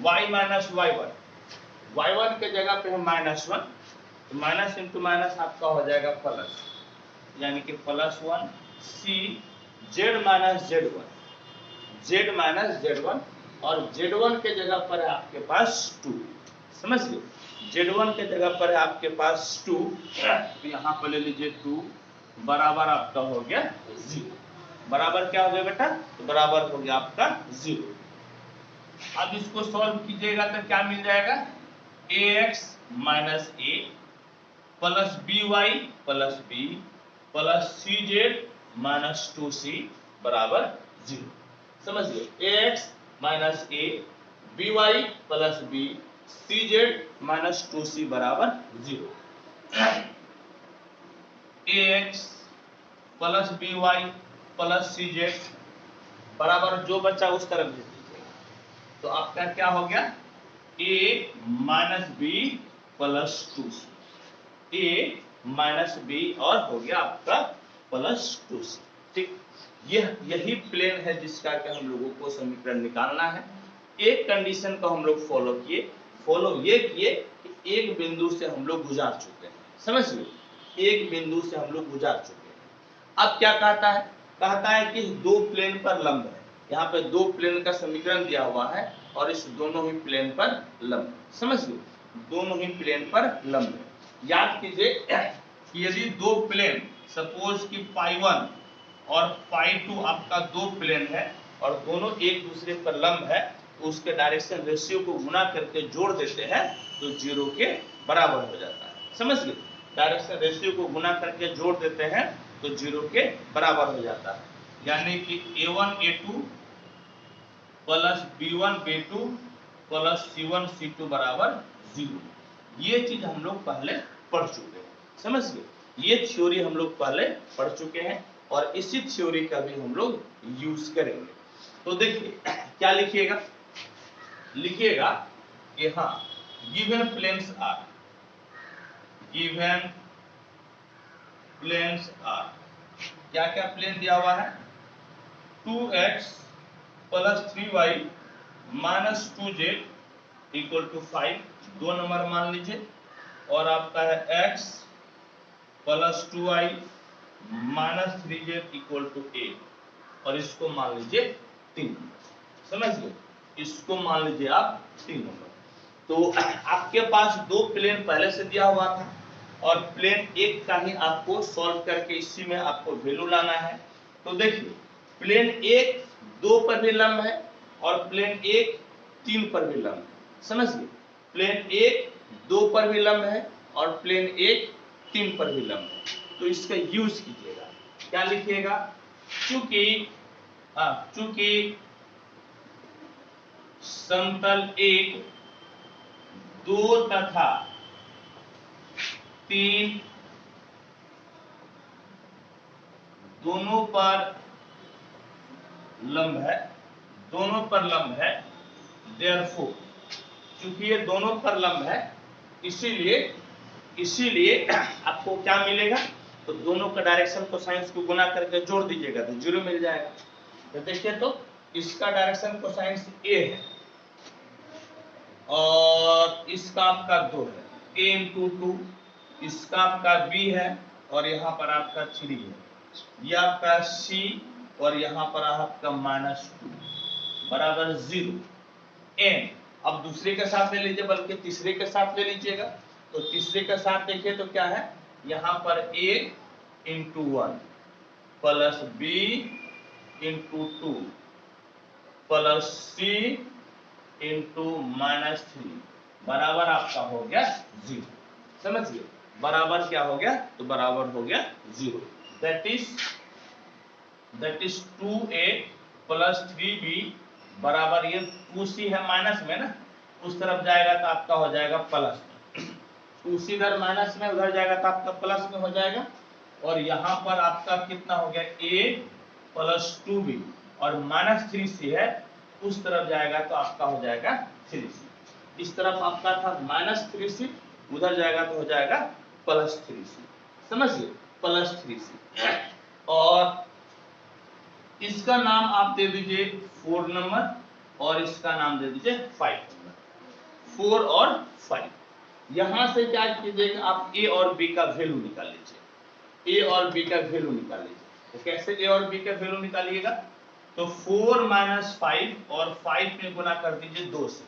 [SPEAKER 1] y minus y1 के जगह पे है -1, तो माइनस इंटू माइनस आपका हो जाएगा प्लस, यानी कि +1 c z माइनस z1 और z1 के जगह पर है आपके पास 2। समझ गए? z1 के जगह पर है आपके पास 2, तो यहाँ पर ले लीजिए 2 बराबर आपका हो गया 0। बराबर क्या हो गया बेटा? तो बराबर हो गया आपका 0। अब इसको सॉल्व कीजिएगा तो क्या मिल जाएगा? ax minus a plus by plus b plus cz minus 2c बराबर 0। समझ गए? ax minus a by plus b cz minus 2c बराबर 0। ax plus by plus cz बराबर जो बचा उस तरफ भेज दीजिएगा, तो आपका क्या हो गया? a minus b plus 2c, a minus b और हो गया आपका प्लस 2c। ठीक, यही प्लेन है जिसका कि हम लोगों को समीकरण निकालना है। एक कंडीशन को हम लोग फॉलो ये किए कि एक बिंदु से हम लोग गुजार चुके हैं। समझ गए? एक बिंदु से हम लोग गुजार चुके हैं। अब क्या कहता है? कहता है कि दो प्लेन पर लंब है। यहाँ पे दो प्लेन का समीकरण दिया हुआ है और इस दोनों ही प्लेन पर लंब। समझ गए? दोनों ही प्लेन पर लंब है। याद कीजिए कि यदि दो प्लेन, सपोज कि π1 और π2 आपका दो प्लेन है और दोनों एक दूसरे पर लंब है, तो उसके डायरेक्शन रेशियो को गुना करके जोड़ देते हैं तो 0 के बराबर हो जाता है। समझ गए? डायरेक्शन रेशियो को गुना करके जोड़ देते हैं तो 0 के बराबर हो जाता है, यानी कि a1 a2 plus b1 b2 plus c1 c2 बराबर 0। ये चीज हम लोग पहले पढ़ चुके हैं। समझ गए? ये थ्योरी हम लोग पहले पढ़ चुके हैं और इसी थ्योरी का भी हम लोग यूज करेंगे। तो देखिए क्या लिखिएगा? लिखिएगा कि हाँ given planes are, given planes are, क्या क्या प्लेन दिया हुआ है? 2x plus 3y minus 2z equal to 5, 2 number मान लीजिए, और आपका है x plus 2y minus 3z equal to 8, और इसको मान लीजिए 3 नंबर। समझ गए? इसको मान लीजिए आप 3 नंबर। तो आपके पास 2 प्लेन पहले से दिया हुआ था, और प्लेन 1 का ही आपको सॉल्व करके इसी में आपको वैल्यू लाना है। तो देखिए, प्लेन 1 2 पर भी लंब है, और प्लेन 1 3 पर भी लंब है। समझ गए? प्लेन 1 2 पर भी लंब है, और प्लेन 1 3 पर भी लंब है। तो इसका यूज कीजिएगा, क्या लिखिएगा? चूंकि समतल 1 2 तथा 3 दोनों पर लंब है, दोनों पर लंब है, देयरफॉर, चूंकि ये दोनों पर लंब है, इसीलिए आपको क्या मिलेगा? तो दोनों का डायरेक्शन कोसाइन को गुना करके जोड़ दीजिएगा तो 0 मिल जाएगा। तो देखिए, तो इसका डायरेक्शन कोसाइन a है, और इसका आपका 2 है, a इंटू 2, इसका आपका b है, और यहाँ पर आपका 3 है, ये आपका c, और यहाँ पर आपका -2 बराबर 0 n। अब दूसरे के साथ ले लीजिए, बल्कि तीसरे के साथ ले लीजिएगा। तो तीसरे के साथ देखिए तो क्या है, यहाँ पर a into 1 plus b into 2 plus c into -3 बराबर आपका हो गया 0। समझिए, बराबर क्या हो गया? तो बराबर हो गया 0। That is 2a plus 3b बराबर, ये 2c है माइनस में ना, उस तरफ जाएगा तो आपका हो जाएगा प्लस में, 2c इधर माइनस में, उधर जाएगा तो आपका प्लस में हो जाएगा। और यहाँ पर आपका कितना हो गया? a प्लस 2b, और -3c है, उस तरफ जाएगा तो आपका हो जाएगा 3c। इस तरफ आपका था -3c, उधर जाएगा तो हो जाएगा +3c। समझिए, +3c। और इसका नाम आप दे दीजिए 4 नंबर, और इसका नाम दे दीजिए 5 नंबर। 4 और 5, यहां से क्या कीजिएगा? आप a और b का वैल्यू निकाल लीजिए, a और b का वैल्यू निकाल लीजिए। तो कैसे a और b का वैल्यू निकालिएगा? तो 4 - 5 और 5 में गुना कर दीजिए 2 से,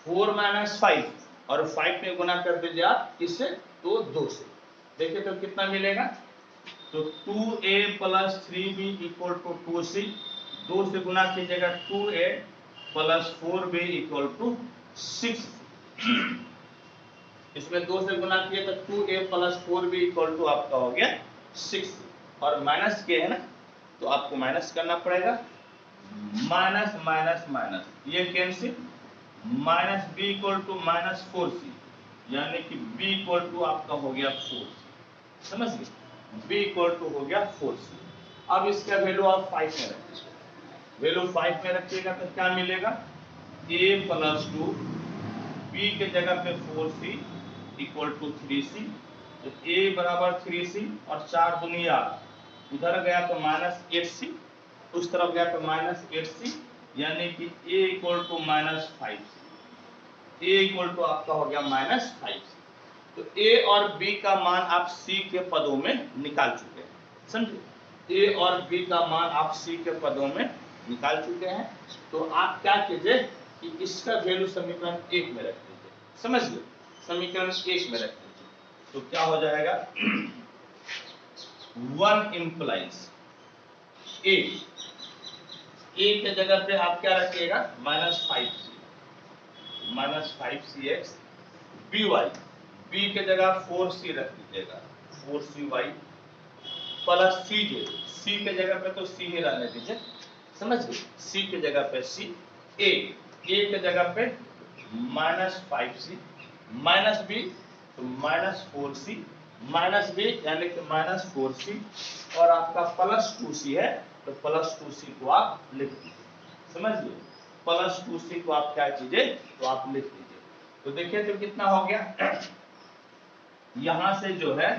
[SPEAKER 1] 4 - 5 और 5 में गुना कर दीजिए आप किससे? तो 2 से। देखिए तो कितना मिलेगा? तो 2a plus 3b equal to 2c, 2 से गुना कीजिएगा 2a plus 4b equal to 6। इसमें 2 से गुना किए तो 2a plus 4b equal to आपका हो गया 6, और माइनस के है ना, तो आपको माइनस करना पड़ेगा। माइनस माइनस माइनस, ये cancel, -b equal to -4c, यानी कि b इक्वल टू आपका हो गया 4c। समझ गए? b इक्वल टू हो गया 4c। अब इसका वैल्यू आप 5 में रखिएगा, वैल्यू 5 में रखिएगा तो क्या मिलेगा? a प्लस 2, b के जगह पे 4c इक्वल टू 3c, तो a बराबर 3c, और 4 दुनिया उधर गया तो -8c, उस तरफ गया तो -8c, यानी कि a equal to -5c, a equal to आपका हो गया -5c। तो a और b का मान आप c के पदों में निकाल चुके हैं। समझे? a और b का मान आप c के पदों में निकाल चुके हैं। तो आप क्या कीजिए कि इसका वैल्यू समीकरण 1 में रख दीजिए। समझ लो, समीकरण 1 में रख दीजिए तो क्या हो जाएगा? 1 इम्प्लाइज a, a के जगह पे आप क्या रखिएगा? -5cx, by, b के जगह 4c रख दीजिएगा, 4cy प्लस cj, c के जगह पे तो c ही रहने दीजिए। समझ गए? c के जगह पे c, a के जगह पे -5c, माइनस b तो -4c, माइनस b यानी कि -4c, और आपका +2c है तो +2c को आप लिख दीजिए। समझ गए? +2c को आप क्या कीजिए? तो आप लिख दीजिए। तो देखिए तो कितना हो गया, यहां से जो है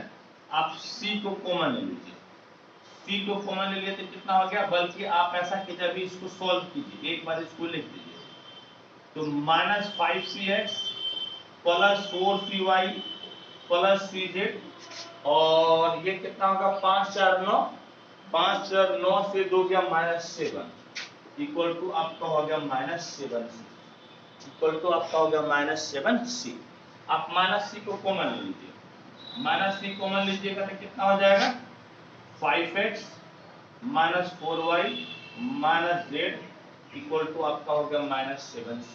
[SPEAKER 1] आप C को कॉमन ले लीजिए, C को कॉमन ले लिए तो कितना हो गया, बल्कि आप ऐसा कीजिए अभी इसको सॉल्व कीजिए, एक बार इसको लिख दीजिए। तो -5cx plus 4cy plus cz, और ये कितना होगा 5 4 9, 5 4 9 से 2 गया -7 इक्वल टू आपका हो गया -7c, इक्वल टू आपका हो गया -7c। आप -c को कॉमन ले लीजिए, -c कॉमन लीजिएगा तो कितना हो जाएगा 5x -4y -z equal to आपका हो गया -7c,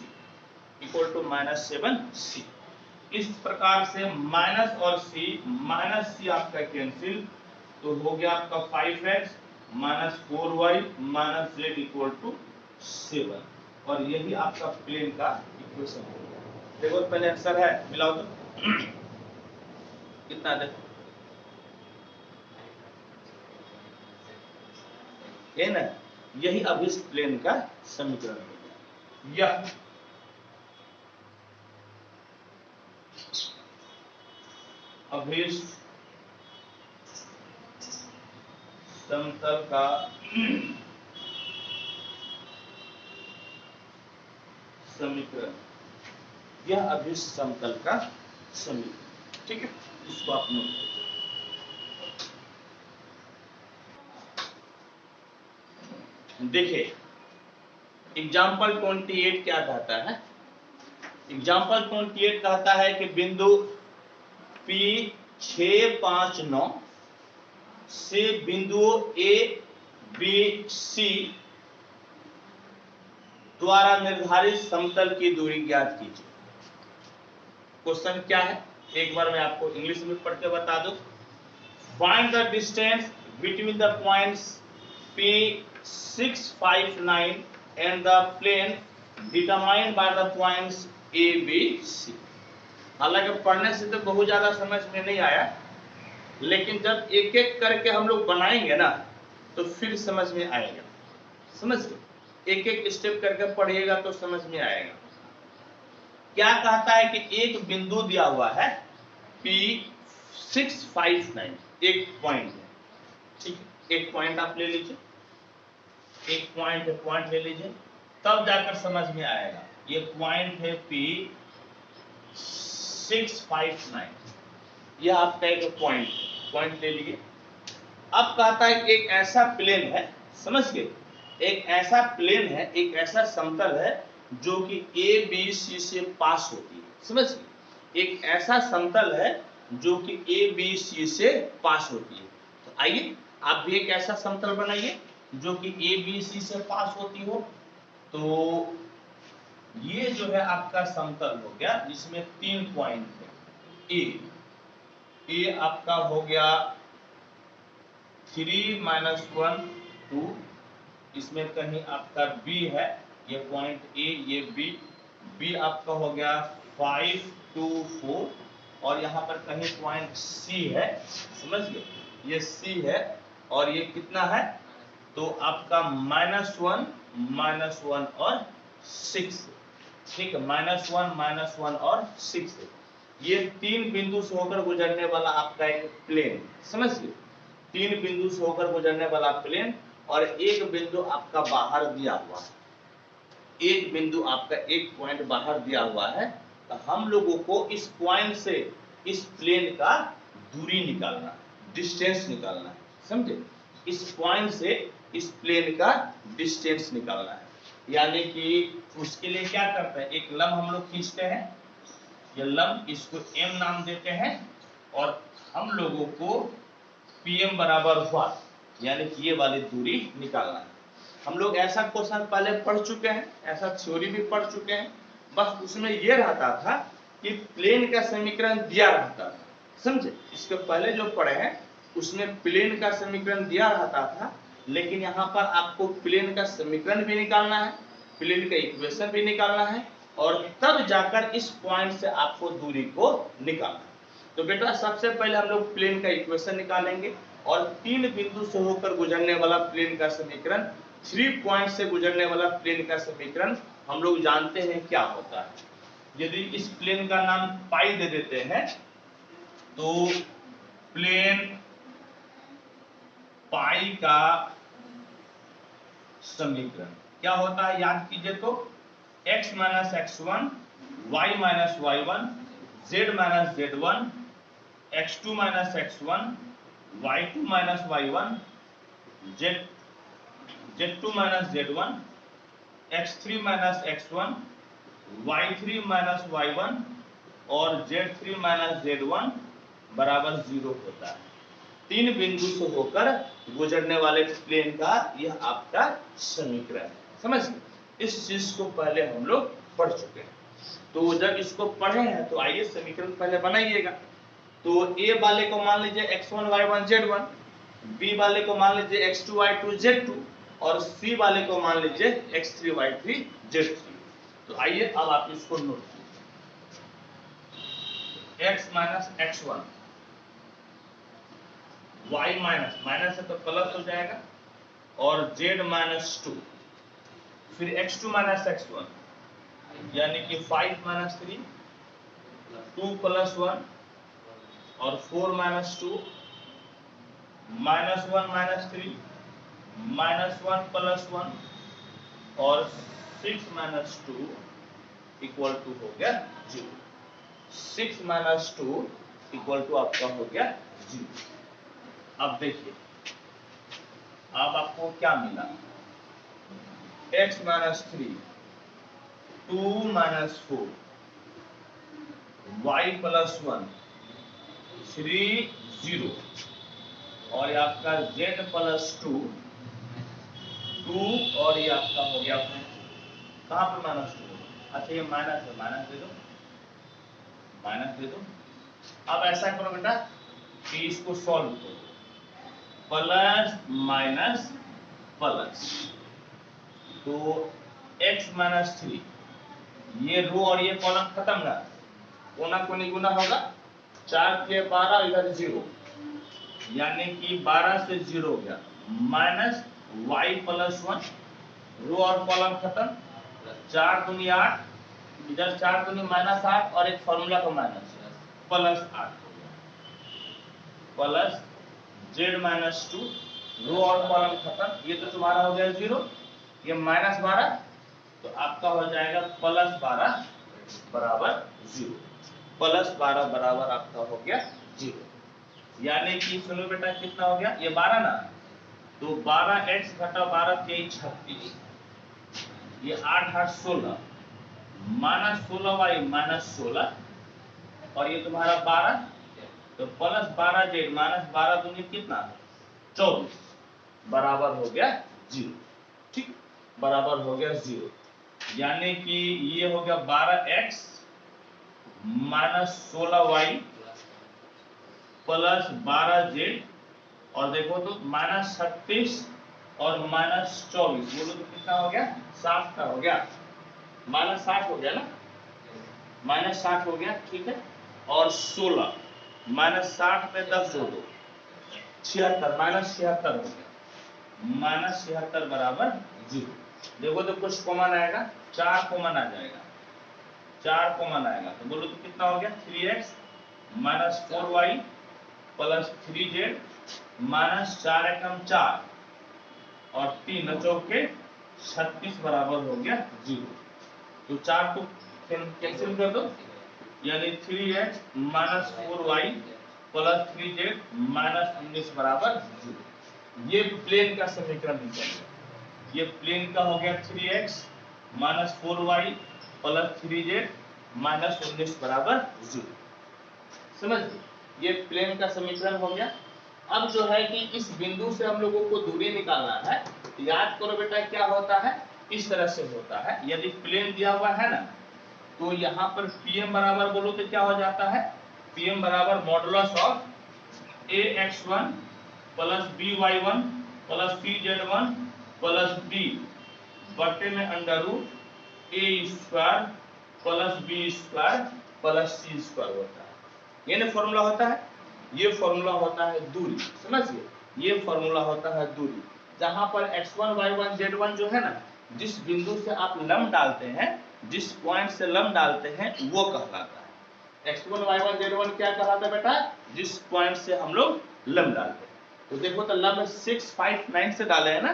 [SPEAKER 1] इक्वल टू -7c। इस प्रकार से माइनस और c आपका कैंसिल, तो हो गया आपका 5x -4y -z equal to 7, और यही आपका प्लेन का इक्वेशन है। देखो पहले आंसर है, मिलाओ तो कितना देखो ये ना, यही अभिष्ट प्लेन का समीकरण हो गया। यह अभिष्ट समतल का समीकरण, यह अभिष्ट समतल का समीकरण, ठीक है, इसको आप नोट कीजिए। देखिए एग्जाम्पल 28 क्या कहता है, एग्जाम्पल 28 कहता है कि बिंदु P 6 5 9 से बिंदुओं A B C द्वारा निर्धारित समतल की दूरी ज्ञात कीजिए। क्वेश्चन क्या है, एक बार मैं आपको इंग्लिश में पढ़ के बता दूं। Find the distance between the points P 6 5 9 and the plane determined by the points A B C। हालांकि पढ़ने से तो बहुत ज्यादा समझ में नहीं आया, लेकिन जब एक एक करके हम लोग बनाएंगे ना तो फिर समझ में आएगा। समझ गए, एक एक स्टेप करके पढ़िएगा तो समझ में आएगा। क्या कहता है कि एक बिंदु दिया हुआ है P 6 5 9, एक पॉइंट है, ठीक है, एक पॉइंट आप ले लीजिए, एक पॉइंट ले लीजिए, तब जाकर समझ में आएगा। ये पॉइंट है P 6 5 9, यह आपका एक पॉइंट ले लीजिए। अब कहता है कि एक ऐसा प्लेन है, समझ गए, एक ऐसा प्लेन है, एक ऐसा समतल है जो कि A B C से पास होती है। समझ गए, एक ऐसा समतल है जो कि A B C से पास होती है। तो आइए आप भी एक ऐसा समतल बनाइए जो कि A B C से पास होती हो। तो ये जो है आपका समतल हो गया जिसमें 3 पॉइंट है। ए आपका हो गया 3 -1 2, इसमें कहीं आपका B है, ये पॉइंट A, ये B आपका हो गया 5 2 4, और यहाँ पर कहीं पॉइंट C है, समझ गए, ये C है, और ये कितना है, तो आपका -1 और 6, ठीक है, -1 और 6, ये 3 बिंदु से होकर गुजरने वाला आपका एक प्लेन, समझ गए, 3 बिंदु से होकर गुजरने वाला प्लेन, और एक बिंदु आपका बाहर दिया हुआ है, एक बिंदु आपका एक पॉइंट बाहर दिया हुआ है। तो हम लोगों को इस पॉइंट से इस प्लेन का दूरी निकालना है, डिस्टेंस निकालना है, समझे, इस पॉइंट से इस प्लेन का डिस्टेंस निकालना है। यानी कि उसके लिए क्या करते हैं, एक लंब हम लोग खींचते हैं, ये लंब, इसको m नाम देते हैं, और हम लोगों को pm बराबर हुआ, यानी कि ये वाली दूरी निकालना है। हम लोग ऐसा क्वेश्चन पहले पढ़ चुके हैं, ऐसा थ्योरी भी पढ़ चुके हैं, बस उसमें ये रहता था कि प्लेन का समीकरण दिया रहता था, समझे, इसके पहले जो पढ़े हैं उसमें प्लेन का समीकरण दिया रहता था, लेकिन यहाँ पर आपको प्लेन का समीकरण भी निकालना है, प्लेन का इक्वेशन भी निकालना है, और तब जाकर इस पॉइंट से आपको दूरी को निकालना है। तो बेटा सबसे पहले हम लोग प्लेन का इक्वेशन निकालेंगे, और 3 बिंदु से होकर गुजरने वाला प्लेन का समीकरण, 3 पॉइंट से गुजरने वाला प्लेन का समीकरण हम लोग जानते हैं क्या होता है। यदि इस प्लेन का नाम पाई दे देते हैं तो प्लेन पाई का समीकरण क्या होता है याद कीजिए तो x minus x1 y minus y1 z minus z1 x2 minus x1 y2 minus y1 z2 minus z1 x3 minus x1 y3 minus y1 और z3 माइनस z1 बराबर 0 होता है। तीन बिंदु से होकर गुजरने वाले प्लेन का यह आपका समीकरण है। समझ गए? इस चीज को पहले हम लोग पढ़ चुके हैं, तो जब इसको पढ़े हैं तो आइए समीकरण पहले बनाइएगा। तो ए वाले को मान लीजिए x1 y1 z1, बी वाले को मान लीजिए x2 y2 z2 और सी वाले को मान लीजिए x3 y3 z3। तो आइए अब आप इसको नोट कीजिए। x minus x1 y minus minus है तो प्लस हो जाएगा और z माइनस 2, फिर x2 माइनस x1 यानी कि 5 माइनस 3 2 प्लस 1 और 4 minus 2 minus 1 minus 3 minus 1 plus 1 और 6 माइनस 2 इक्वल टू हो गया 0। 6 माइनस 2 इक्वल टू आपका हो गया 0। अब देखिए अब आपको क्या मिला, x minus 3 2 minus 4 y plus 1 3 0 और ये आपका z प्लस 2 2 और ये आपका हो गया कहाँ पर माइनस 2। अच्छा ये माइनस है, माइनस दे दो, माइनस दे दो। अब ऐसा करो बेटा कि इसको सॉल्व करो, प्लस माइनस प्लस, तो x माइनस 3 ये रो और ये कॉलम खत्म ना, कोना कोनी गुना होगा, 4 के 12 इधर 0 यानी कि 12 से 0 हो गया, माइनस y प्लस 1 रो और कॉलम खत्म, 4 दूनी 8 इधर 4 दूनी माइनस 8 और एक फॉर्मूला का माइनस प्लस 8 हो गया, प्लस z माइनस 2 रो और कॉलम खत्म, ये तो तुम्हारा हो गया 0, ये माइनस 12 तो आपका हो जाएगा प्लस 12 बराबर 0, प्लस 12 बराबर आपका हो गया 0। यानी कि सुनो बेटा कितना हो गया, ये 12 ना, तो 12x घटा 12 23 36, ये 8 8 16 माइनस 16y माइनस 16 और ये तुम्हारा 12 तो प्लस 12 z माइनस 12 दूनी कितना 24 बराबर हो गया 0। ठीक, बराबर हो गया 0, यानी कि ये हो गया 12x minus 16y plus 12z और देखो तो माइनस 36 और माइनस 24, बोलो तो कितना हो गया 60 का हो गया, माइनस 60 हो गया ना, माइनस 60 हो गया। ठीक है, और 16 माइनस 60 में 10 जोड़ दो 76 माइनस 76 हो गया, माइनस 76 बराबर 0। देखो तो कुछ कॉमन आएगा, 4 कॉमन आ जाएगा, 4 कॉमन आएगा तो बोलो तो कितना हो गया 3x minus 4y plus 3z minus 4 एकम 4 और 3 चौके 36 बराबर हो गया 0। तो 4 को कैंसिल कर दो यानी 3x minus 4y plus 3z minus 19 बराबर 0। ये प्लेन का समीकरण निकल गया, ये प्लेन का हो गया 3x minus 4y plus 3z minus 19 बराबर 0। समझ गए, ये प्लेन का समीकरण हो गया। अब जो है कि इस बिंदु से हम लोगों को दूरी निकालना है, याद करो बेटा क्या होता है, इस तरह से होता है। यदि प्लेन दिया हुआ है ना तो यहाँ पर pm बराबर बोलो तो क्या हो जाता है, pm बराबर modulus of ax1 plus by1 plus cz1 plus b बटे में under root a square plus b square plus c square होता है। ये ना फॉर्मूला होता है, ये फॉर्मूला होता है दूरी, समझिए ये फॉर्मूला होता है दूरी। जहां पर x1 y1 z1 जो है ना, जिस बिंदु से आप लंब डालते हैं जिस पॉइंट से लंब डालते हैं वो कहलाता है। x1 y1 z1 क्या कहलाता है बेटा? जिस पॉइंट से हम लोग लंब डालते हैं। तो देखो तो लंब 6 5 9 से डाले हैं ना,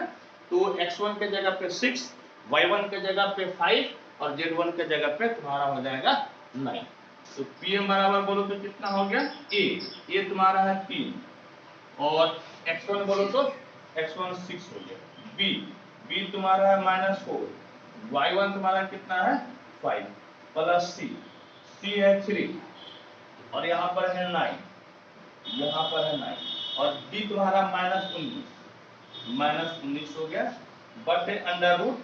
[SPEAKER 1] तो x1 के जगह पे 6, y1 के जगह पे 5 और z1 के जगह पे तुम्हारा हो जाएगा 9। तो pm बराबर बोलो तो कितना हो गया? a तुम्हारा है 3 और x1 बोलो तो x1 6 हो गया। b तुम्हारा है -4, y1 तुम्हारा कितना है 5 प्लस c है 3 और यहाँ पर है 9, यहाँ पर है 9 और d तुम्हारा -19 हो गया बटे under root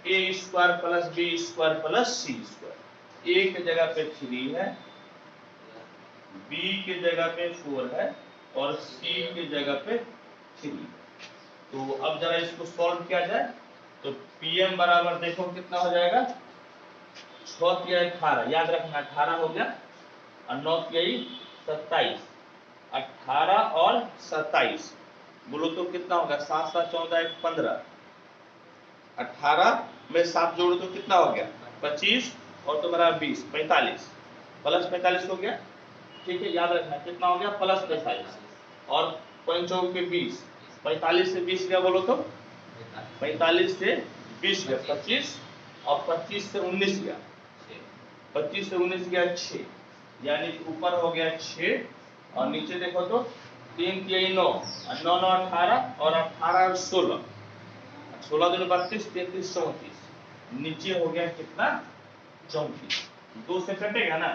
[SPEAKER 1] a square plus b square plus c square. a के जगह पे 3 है, b के जगह पे 4 है और c के जगह पे 3। तो अब जरा इसको सॉल्व किया जाए तो pm बराबर देखो कितना हो जाएगा? 6 तिया 18, याद रखना 18 हो गया और 9 तिया 27, 18 और 27 बोलो तो कितना होगा? 7 7 14 1 15, 18 में 7 जोड़ो तो कितना हो गया? 25 और तुम्हारा 20 45 प्लस 45 हो गया। ठीक है, याद रखना कितना हो गया? प्लस 45 और 5 के 20, 45 से 20 गया बोलो तो 45 से 20 गया 25 और 25 से 19 गया 25 से 19 गया 6, यानी ऊपर हो गया 6 और नीचे देखो तो 3 3 9 और 9 9 18 और 18 16, 16 दूनी 32 33 34, नीचे हो गया कितना? 34। 2 से कटेगा ना?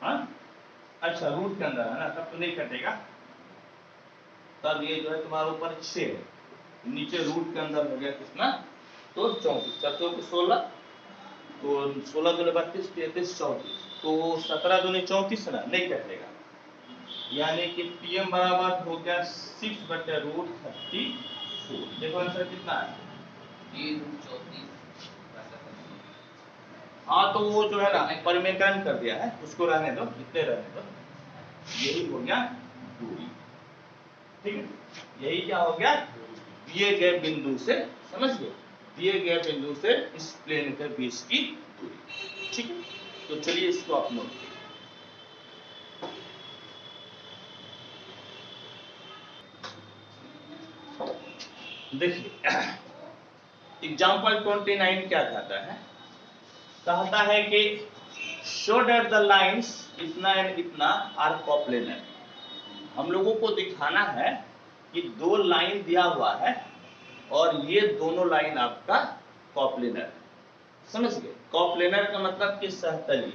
[SPEAKER 1] हाँ अच्छा, रूट के अंदर है ना, तब तो नहीं कटेगा। तब ये जो है तुम्हारा ऊपर 6 है, नीचे रूट के अंदर हो गया कितना? तो 34, 4 16, तो 16 दूनी 32 33 34, तो 17 दूनी 34 ना, नहीं कटेगा। यानी कि pm बराबर हो गया 6/√34। देखो आंसर कितना है? हाँ तो वो जो है ना परिमेकरण कर दिया है, उसको रहने दो, इतने रहने दो। यही हो गया दूरी। ठीक है, यही क्या हो गया? दिए गए बिंदु से, समझ गए, दिए गए बिंदु से इस प्लेन के बीच की दूरी। ठीक है, तो चलिए इसको आप नोट कीजिए। देखिए एग्जाम्पल 29 क्या कहता है? कहता है कि शो दैट द लाइंस इतना एंड इतना आर कोप्लेनर। हम लोगों को दिखाना है कि 2 लाइन दिया हुआ है और ये दोनों लाइन आपका कोप्लेनर, समझ गए? कोप्लेनर का मतलब कि सहतली,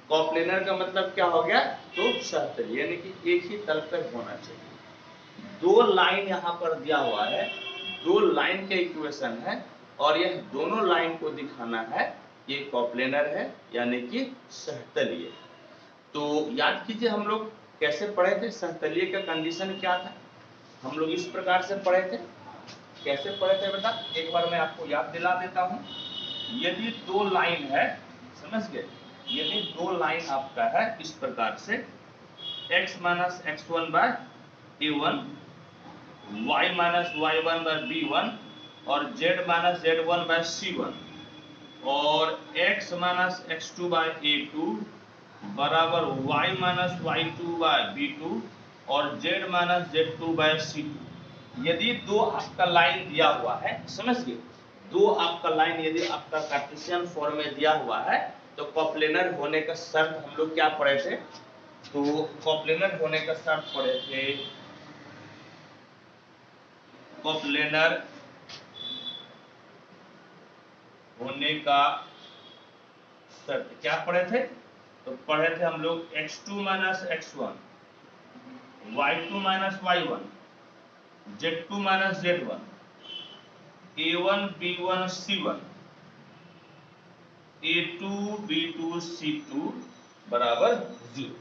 [SPEAKER 1] कोप्लेनर का मतलब क्या हो गया? तो सहतली, यानी कि एक ही तल पर होना चाहिए। 2 लाइन यहाँ पर दिया हुआ है, 2 लाइन के इक्वेशन है और यह दोनों लाइन को दिखाना है ये कोप्लेनर है यानी कि सहतलीय। तो याद कीजिए हम लोग कैसे पढ़े थे? सहतलीय का कंडीशन क्या था? हम लोग इस प्रकार से पढ़े थे। कैसे पढ़े थे बेटा? एक बार मैं आपको याद दिला देता हूँ। यदि 2 लाइन है, समझ गए, यदि 2 लाइन आपका है इस प्रकार से x minus x1 by a1, y minus y1 by b1 और z minus z1 by c1 और x minus x2 by a2 बराबर y minus y2 by b2 और z minus z2 by c2। यदि 2 आपका लाइन दिया हुआ है, समझ गए, 2 आपका लाइन यदि आपका कार्टेशियन फॉर्म में दिया हुआ है तो कोप्लेनर होने का शर्त हम लोग क्या पढ़े थे? तो कोप्लेनर होने का शर्त पढ़े थे, कोप्लेनर होने का शर्त क्या पढ़े थे? तो पढ़े थे हम लोग x2 minus x1, y2 minus y1, z2 minus z1, a1 b1 c1, a2 b2 c2 बराबर 0।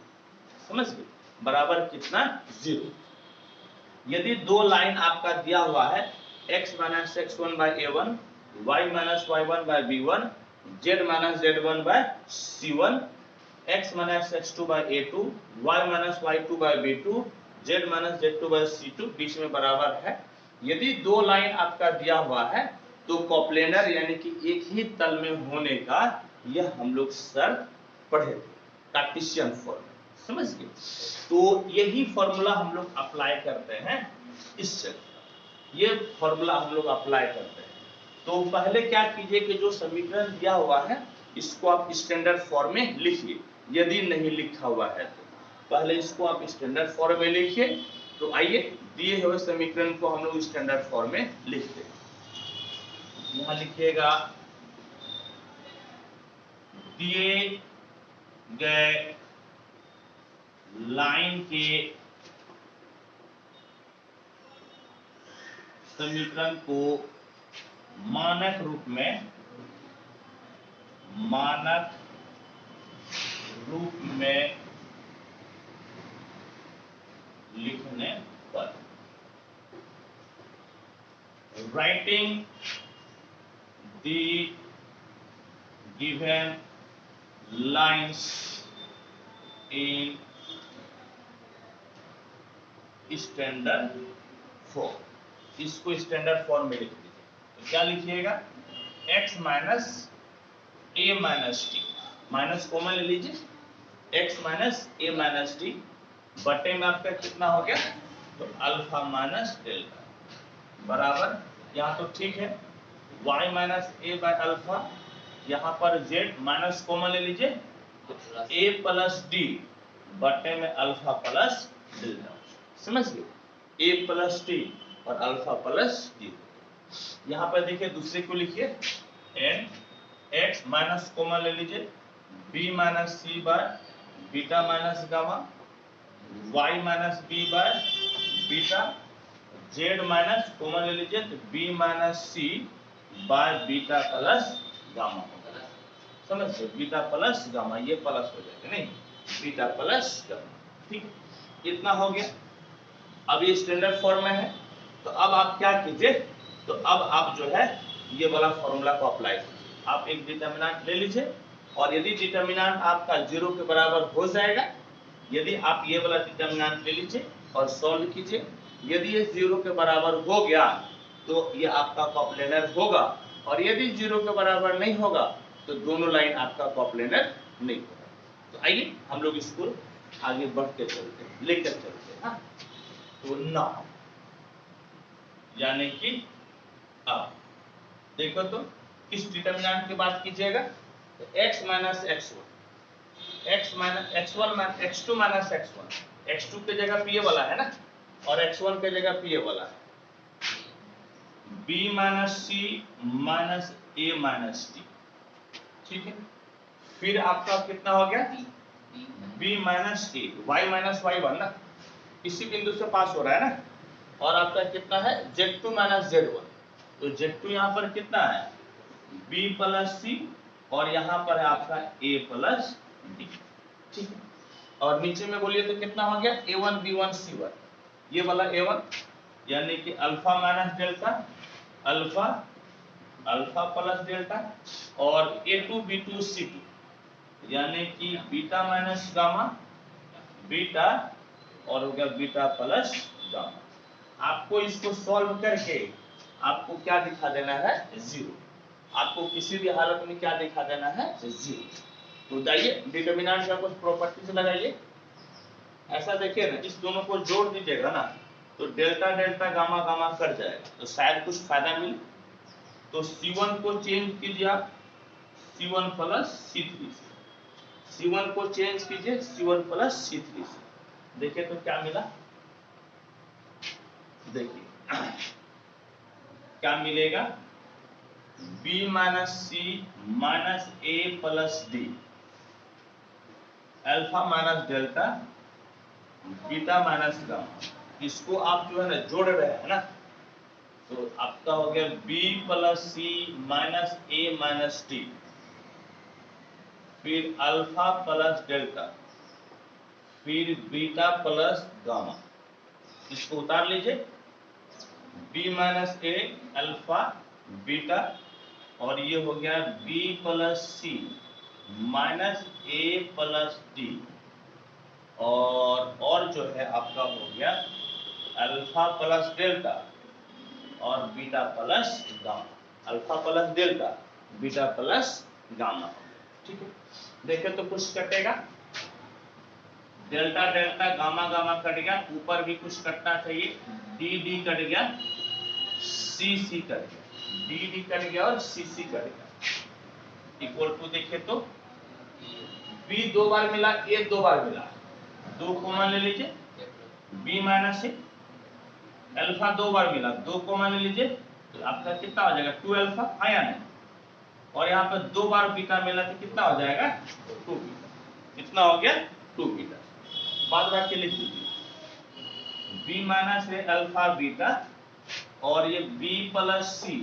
[SPEAKER 1] समझ गए? बराबर कितना? 0। यदि 2 लाइन आपका दिया हुआ है x minus x1 by a1, y minus y1 by b1, z minus z1 by c1, x minus x2 by a2, y minus y2 by b2, z minus z2 by c2 बीच में बराबर है। यदि 2 line आपका दिया हुआ है तो कॉप्लेनर यानी कि एक ही तल में होने का यह हम लोग शर्त पढ़े थे कार्टेशियन फॉर्म, समझ गए। तो यही फॉर्मूला हम लोग अप्लाई करते हैं इस जगह, ये फॉर्मूला हम लोग अप्लाई करते हैं। तो पहले क्या कीजिए कि जो समीकरण दिया हुआ है इसको आप स्टैंडर्ड फॉर्म में लिखिए, यदि नहीं लिखा हुआ है तो पहले इसको आप स्टैंडर्ड फॉर्म में लिखिए। तो आइए दिए हुए समीकरण को हम लोग स्टैंडर्ड फॉर्म में लिखते हैं। यहां लिखिएगा दिए गए लाइन के समीकरण को मानक रूप में लिखने पर, writing the given lines in standard form, इसको स्टैंडर्ड फॉर्म में लिख दीजिए। तो क्या लिखिएगा, x minus A minus T, minus common ले लीजिए, x minus A minus T बटे में आपका कितना हो गया, तो अल्फा माइनस डेल्टा बराबर, यहाँ तो ठीक है, y minus A by alpha, यहाँ पर z माइनस कॉमन ले लीजिए, तो a प्लस डी बटे में अल्फा प्लस डेल्टा, समझ गए, a प्लस टी और अल्फा प्लस डी। यहाँ पर देखिए दूसरे को लिखिए, एन एक्स माइनस कॉमन ले लीजिए, B minus C by beta minus gamma, Y minus B by beta, Z minus common ले लीजिए तो B minus C by beta plus gamma, समझ गए, बीटा प्लस गामा, ये प्लस हो जाएगा, नहीं बीटा प्लस गामा, ठीक, इतना हो गया। अब ये स्टैंडर्ड फॉर्म में है, तो अब आप क्या कीजिए, तो अब आप जो है ये वाला फॉर्मूला को अप्लाई कीजिए। आप एक डिटर्मिनेंट ले लीजिए और यदि डिटर्मिनेंट आपका 0 के बराबर हो जाएगा, यदि आप ये वाला डिटर्मिनेंट ले लीजिए और सॉल्व कीजिए, यदि ये 0 के बराबर हो गया तो ये आपका कॉप्लेनर होगा, और यदि 0 के बराबर नहीं होगा तो दोनों लाइन आपका कॉप्लेनर नहीं होगा। तो आइए हम लोग इसको आगे बढ़ के चलते हैं, लेकर चलते हैं। हाँ, तो नाउ यानी कि अब देखो तो किस डिटर्मिनेंट की बात कीजिएगा, तो x minus x1, x minus x1 minus x2 minus x1, x2 के जगह p वाला है ना, और x1 के जगह p वाला है, b minus c minus a minus t, ठीक है। फिर आपका कितना हो गया, b minus a, y minus y1 ना, इसी बिंदु से पास हो रहा है ना, और आपका कितना है z2 माइनस z1, तो z2 यहाँ पर कितना है b प्लस सी, और यहाँ पर है आपका a प्लस डी, ठीक है। और नीचे में बोलिए तो कितना हो गया a1 b1 c1, ये वाला a1 यानी कि alpha minus delta, alpha alpha plus delta, और a2 b2 c2 यानी कि बीटा माइनस गामा, बीटा और हो गया बीटा प्लस गामा। आपको इसको सॉल्व करके आपको क्या दिखा देना है, 0, आपको किसी भी हालत में क्या दिखा देना है, 0। तो जाइए डिटर्मिनेंट का कुछ प्रॉपर्टीज लगाइए, ऐसा देखिए ना, इस दोनों को जोड़ दीजिएगा ना तो delta delta gamma gamma cut जाएगा, तो शायद कुछ फायदा मिले। तो C1 को चेंज कीजिए आप C1 प्लस C3 से, C1 को चेंज कीजिए C1 प्लस C3 से, देखिए तो क्या मिला, देखिए क्या मिलेगा, b minus C minus A plus D, alpha minus delta, beta minus gamma, इसको आप जो है ना जोड़ रहे हैं ना, तो आपका हो गया b plus C minus A minus T, फिर अल्फा प्लस डेल्टा, फिर बीटा प्लस गामा, इसको उतार लीजिए, b minus A alpha beta, और ये हो गया b plus C minus A plus D, और जो है आपका हो गया अल्फा प्लस डेल्टा और beta plus gamma. Alpha plus delta beta plus gamma. ठीक है, देखे तो कुछ कटेगा, delta delta gamma gamma cut गया, ऊपर भी कुछ कटना चाहिए, डी डी कट गया, सी सी कट गया, डी डी कट गया और सी सी कट गया। इक्वल टू देखे तो बी 2 बार मिला, ए 2 बार मिला, 2 कॉमन ले लीजिए, बी माइनस ए, अल्फा 2 बार मिला, 2 कॉमन ले लीजिए, तो आपका कितना हो जाएगा 2 अल्फा, आया नहीं, और यहाँ पे 2 बार बीटा मिला तो कितना हो जाएगा 2 बीटा, कितना हो गया 2 बीटा। बाद बाकी लिख दीजिए B minus A alpha beta और ये B plus C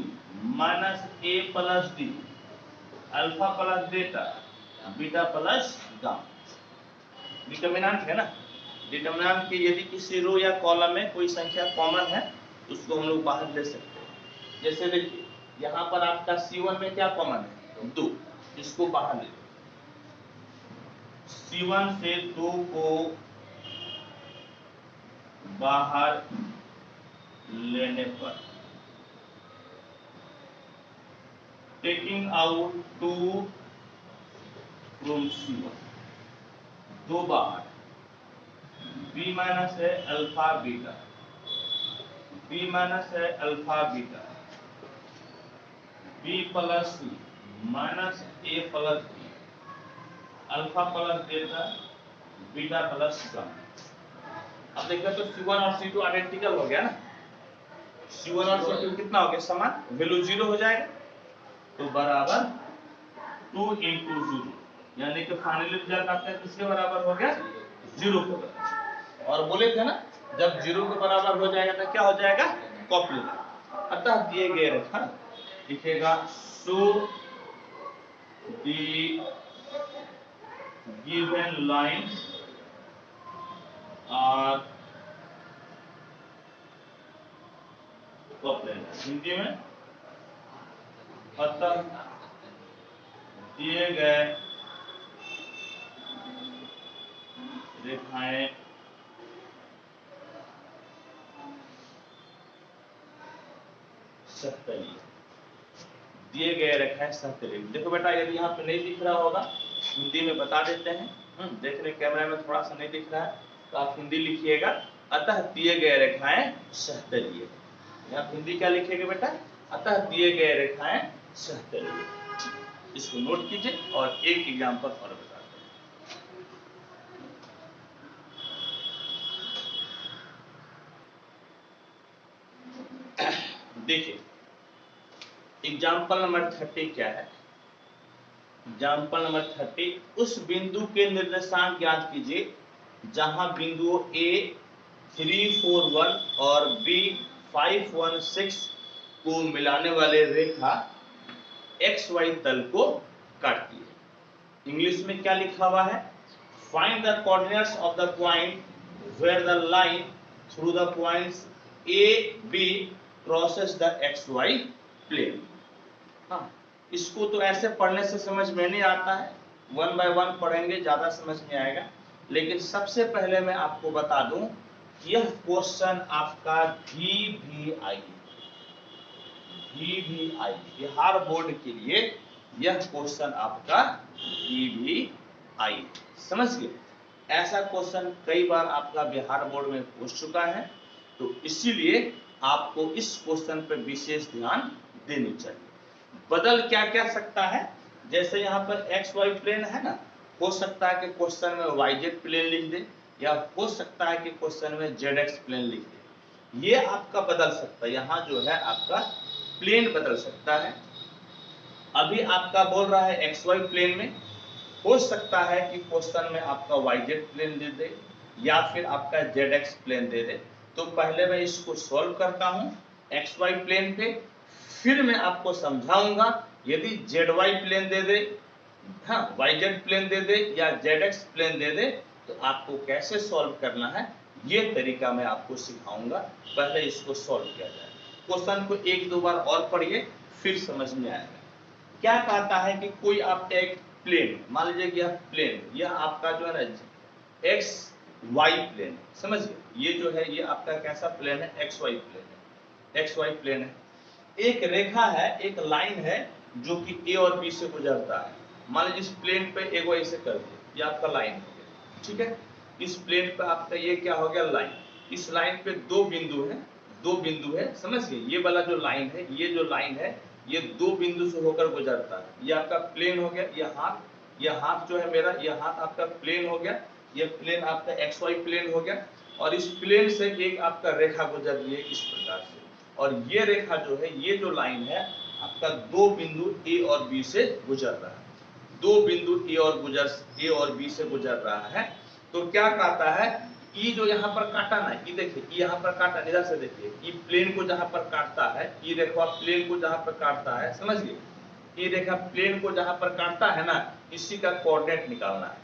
[SPEAKER 1] minus A plus D alpha plus डेटा बीटा प्लस गामा। डिटर्मिनेंट है ना, डिटर्मिनेंट की यदि किसी रो या कॉलम में कोई संख्या कॉमन है तो उसको हम लोग बाहर ले सकते हैं। जैसे देखिए यहाँ पर आपका C1 में क्या कॉमन है 2, इसको बाहर ले, C1 से 2 को बाहर लेने पर टेकिंग आउट 2 फ्रॉम C1, 2 बाहर, b माइनस है अल्फा बीटा, b माइनस है alpha beta, b plus C minus A plus B alpha plus delta beta plus gamma. अब देखिए तो C1 और C2 आइडेंटिकल हो गया ना, C1 और C2 कितना हो गया समान, वैल्यू 0 हो जाएगा, तो बराबर 2 into 0, यानी कि फाइनली रिजल्ट आपका किसके बराबर हो गया 0 के बराबर। और बोले थे ना जब 0 के बराबर हो जाएगा तो क्या हो जाएगा कॉम्प्लीमेंट। अतः दिए गए रेखा लिखेगा so the given lines are complement. Hindi में अतः दिए गए रेखाएं सतही, दिए गए रेखाएं सतही। देखो बेटा यदि यहाँ पे नहीं दिख रहा होगा हिंदी में बता देते हैं, देख रहे कैमरा में थोड़ा सा नहीं दिख रहा है तो आप हिंदी लिखिएगा अतः दिए गए रेखाएं सहतलीय। आप हिंदी क्या लिखेंगे बेटा, अतः दिए गए रेखाएं सहतलीय। इसको नोट कीजिए और एक एग्जांपल और बताते हैं। देखिए एग्जाम्पल नंबर 30 क्या है, एग्जाम्पल नंबर 30, उस बिंदु के निर्देशांक ज्ञात कीजिए जहां बिंदुओं A 341 और B 516 को मिलाने वाले रेखा XY तल को काटती है। इंग्लिश में क्या लिखा हुआ है, find the coordinates of the point where the line through the points A B crosses the XY plane. हाँ, इसको तो ऐसे पढ़ने से समझ में नहीं आता है, 1 by 1 पढ़ेंगे ज्यादा समझ में आएगा। लेकिन सबसे पहले मैं आपको बता दूं यह क्वेश्चन आपका VVI बिहार बोर्ड के लिए यह क्वेश्चन आपका VVI, समझ गए। ऐसा क्वेश्चन कई बार आपका बिहार बोर्ड में पूछ चुका है, तो इसीलिए आपको इस क्वेश्चन पर विशेष ध्यान देनी चाहिए। बदल क्या क्या सकता है, जैसे यहाँ पर XY प्लेन है ना, हो सकता है कि क्वेश्चन में YZ प्लेन लिख दे, या हो सकता है कि क्वेश्चन में ZX प्लेन लिख दे, ये आपका बदल सकता है। यहाँ जो है आपका प्लेन बदल सकता है। अभी आपका बोल रहा है XY प्लेन में, हो सकता है कि क्वेश्चन में आपका YZ प्लेन दे दे या फिर आपका ZX प्लेन दे दे। तो पहले मैं इसको सॉल्व करता हूँ XY प्लेन पे, फिर मैं आपको समझाऊंगा यदि ZY प्लेन दे दे, हाँ YZ प्लेन दे दे या ZX प्लेन दे दे तो आपको कैसे सॉल्व करना है ये तरीका मैं आपको सिखाऊंगा। पहले इसको सॉल्व किया जाए, क्वेश्चन को 1-2 बार और पढ़िए फिर समझ में आएगा। क्या कहता है कि कोई आप एक प्लेन मान लीजिए कि यह प्लेन, यह आपका जो है ना XY प्लेन, समझिए ये जो है ये आपका कैसा प्लेन है XY प्लेन है, XY प्लेन है। एक रेखा है, एक लाइन है जो कि ए और बी से गुजरता है। मान लीजिए इस प्लेन पे एक ऐसे कर दिया, ये आपका लाइन हो गया, ठीक है। इस प्लेन पे आपका ये क्या हो गया, लाइन। इस लाइन पे दो बिंदु है, समझ गए। ये वाला जो लाइन है, ये जो लाइन है, ये दो बिंदु से होकर गुजरता है। ये आपका प्लेन हो गया, ये हाथ जो है मेरा, ये हाथ आपका प्लेन हो गया, ये प्लेन आपका एक्स वाई प्लेन हो गया, और इस प्लेन से एक आपका रेखा गुजर रही है इस प्रकार से। और ये रेखा जो है, ये जो लाइन है आपका दो बिंदु ए और बी से गुजर रहा है, दो बिंदु ए और बी से गुजर रहा है। तो क्या कहता है, ई जो यहाँ पर काटा ना, ये देखिए, ये यहाँ पर काटा, इधर से देखिए, ये प्लेन को जहाँ पर काटता है, ये रेखा प्लेन को जहाँ पर काटता है, समझिए, ये रेखा प्लेन को जहाँ पर काटता है ना, इसी का कोऑर्डिनेट निकालना है।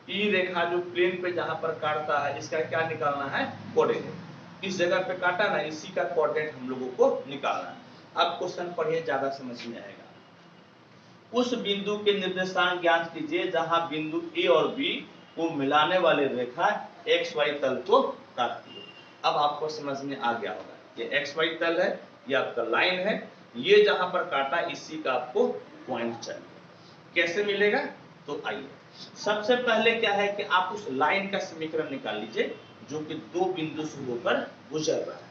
[SPEAKER 1] ये रेखा जो प्लेन पे जहाँ पर काटता है, इसका क्या निकालना है, कोऑर्डिनेट। इस जगह पे काटा ना, इसी का कोऑर्डिनेट हम लोगों को निकालना है। अब क्वेश्चन पढ़िए, ज्यादा समझ में आएगा। उस बिंदु के निर्देशांक ज्ञात कीजिए जहां बिंदु ए और बी को मिलाने वाली रेखा एक्स वाई तल को काटती है। अब आपको समझ में आ गया होगा, ये एक्स वाई तल है, ये आपका लाइन है, ये जहां पर काटा इसी का आपको पॉइंट चाहिए। कैसे मिलेगा, तो आइए सबसे पहले क्या है कि आप उस लाइन का समीकरण निकाल लीजिए जो कि दो बिंदु से होकर गुजर रहा है।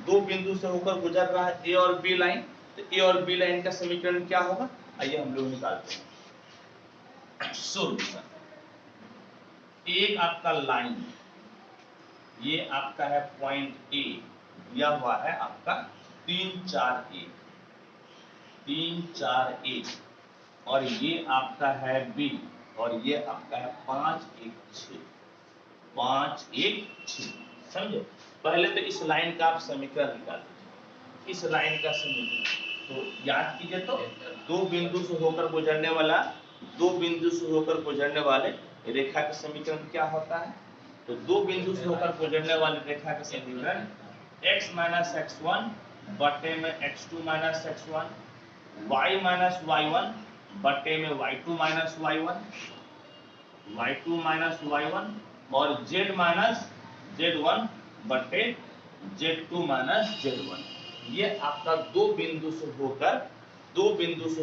[SPEAKER 1] दो बिंदु से होकर गुजर रहा है ए और बी लाइन, तो ए और बी लाइन का समीकरण क्या होगा, आइए हम लोग निकालते हैं। सॉल्यूशन, एक आपका लाइन, ये आपका है पॉइंट ए, दिया हुआ है आपका 3 4 1, और ये आपका है बी, और ये आपका है 5 1 6, समझे। पहले तो इस लाइन का आप समीकरण निकाल लीजिए, इस लाइन का समीकरण तो याद कीजिए। तो दो बिंदु से होकर गुजरने वाले रेखा का समीकरण क्या होता है, तो दो बिंदु से होकर गुजरने वाली रेखा का समीकरण x माइनस x1 बटे में x2 minus x1, y minus y1 बटे में y2 माइनस y1, और z माइनस z1 बटे z2 माइनस z1। ये आपका दो बिंदु से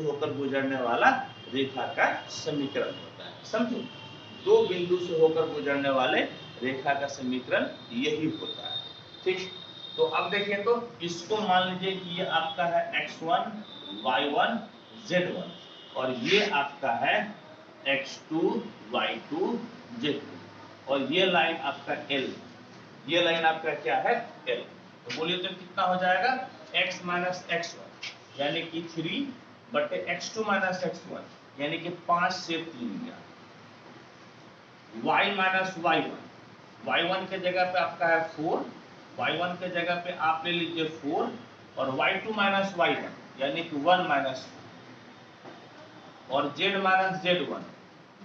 [SPEAKER 1] होकर गुजरने वाला रेखा का समीकरण होता है, समझो। दो बिंदु से होकर गुजरने वाले रेखा का समीकरण यही होता है, ठीक। तो अब देखिए, तो इसको मान लीजिए कि ये आपका है x1 y1 z1, और ये आपका है x2 y2 z2, और ये लाइन आपका L, ये लाइन आपका क्या है, L। तो बोलिए तो कितना हो जाएगा, x माइनस x1 यानी कि 3 बटे x2 माइनस x1 यानी कि 5 से 3 गया, y माइनस y1 के जगह पे आपका है 4, y1 के जगह पे आप ले लीजिए 4, और y2 माइनस y1 यानी कि 1 माइनस 4, और z माइनस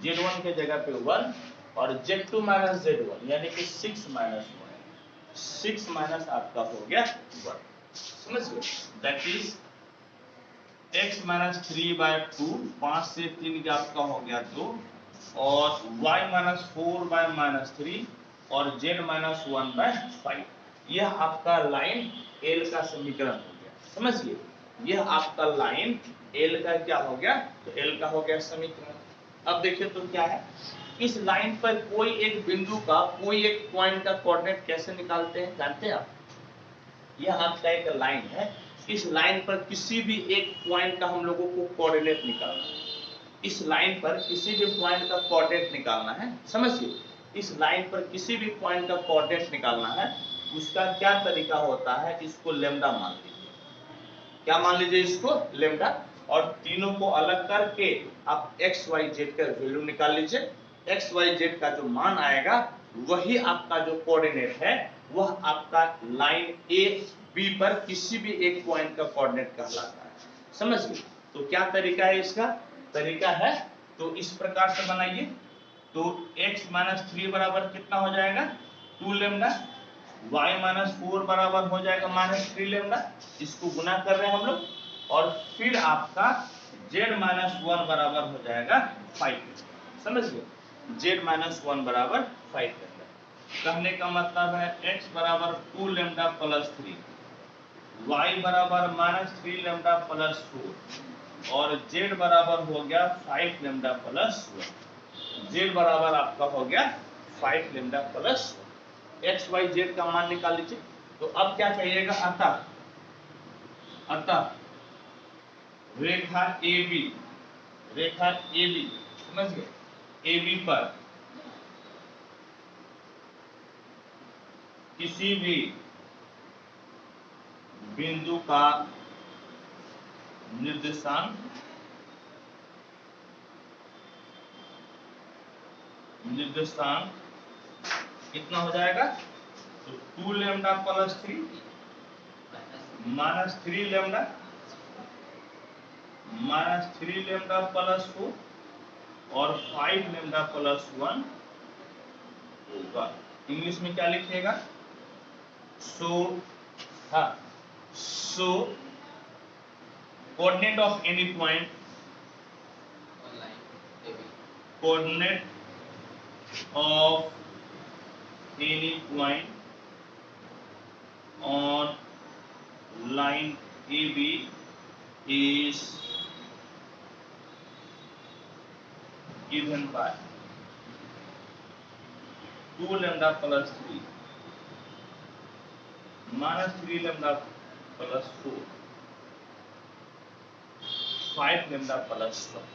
[SPEAKER 1] z1 के जगह पे 1, और z2 माइनस z1 यानी कि 6 माइनस 1, 6 माइनस आपका हो गया 1, समझ गए। दैट इज x माइनस 3/2, 5 से 3 का आपका हो गया 2, और y माइनस 4/-3, और z माइनस 1/5। यह आपका लाइन L का समीकरण हो गया, समझिए। यह आपका लाइन L का क्या हो गया, तो L का हो गया समीकरण। अब देखिए तो क्या है, इस लाइन पर कोई एक बिंदु का, कोई एक पॉइंट का कोऑर्डिनेट कैसे निकालते हैं, जानते हैं आप। यह आपका एक लाइन है, इस लाइन पर किसी भी एक पॉइंट का हम लोगों को कोऑर्डिनेट निकालना है। इस लाइन पर किसी भी पॉइंट का कोऑर्डिनेट निकालना है, समझिए। इस लाइन पर किसी भी पॉइंट का कोऑर्डिनेट निकालना है, उसका क्या तरीका होता है, इसको लेम्डा मान लीजिए। क्या मान लीजिए, इसको लेम्डा, और तीनों को अलग करके आप x y z का वैल्यू निकाल लीजिए। x y z का जो मान आएगा वही आपका जो कोऑर्डिनेट है, वह आपका लाइन ए बी पर किसी भी एक पॉइंट का कोऑर्डिनेट कहलाता है, समझ गए। तो क्या तरीका है, इसका तरीका है तो इस प्रकार से बनाइए। तो x माइनस 3 बराबर कितना हो जाएगा, 2 लेम्डा, y माइनस 4 बराबर हो जाएगा माइनस 3 लेम्डा, इसको गुना कर रहे हैं हम लोग, और फिर आपका z माइनस 1 बराबर हो जाएगा 5, समझ गए। z माइनस 1 बराबर 5 कहने का मतलब है x बराबर 2 लेम्डा प्लस 3, y बराबर -3 लेमडा प्लस 4 और z बराबर हो गया 5 लेमडा प्लस 1। z बराबर आपका हो गया 5 lambda plus 1। x y z का मान निकाल लीजिए। तो अब क्या कहिएगा, अतः रेखा AB, रेखा AB समझ गए, AB पर किसी भी बिंदु का निर्देशांक कितना हो जाएगा, तो 2 लेमडा प्लस 3 -3 लेमडा प्लस 4 और 5 लेमडा प्लस 1 होगा। इंग्लिश में क्या लिखिएगा, so coordinate of any point, coordinate of any point on line AB is given by 2 lambda plus 3 -3 lambda plus 4 5 lambda plus 1।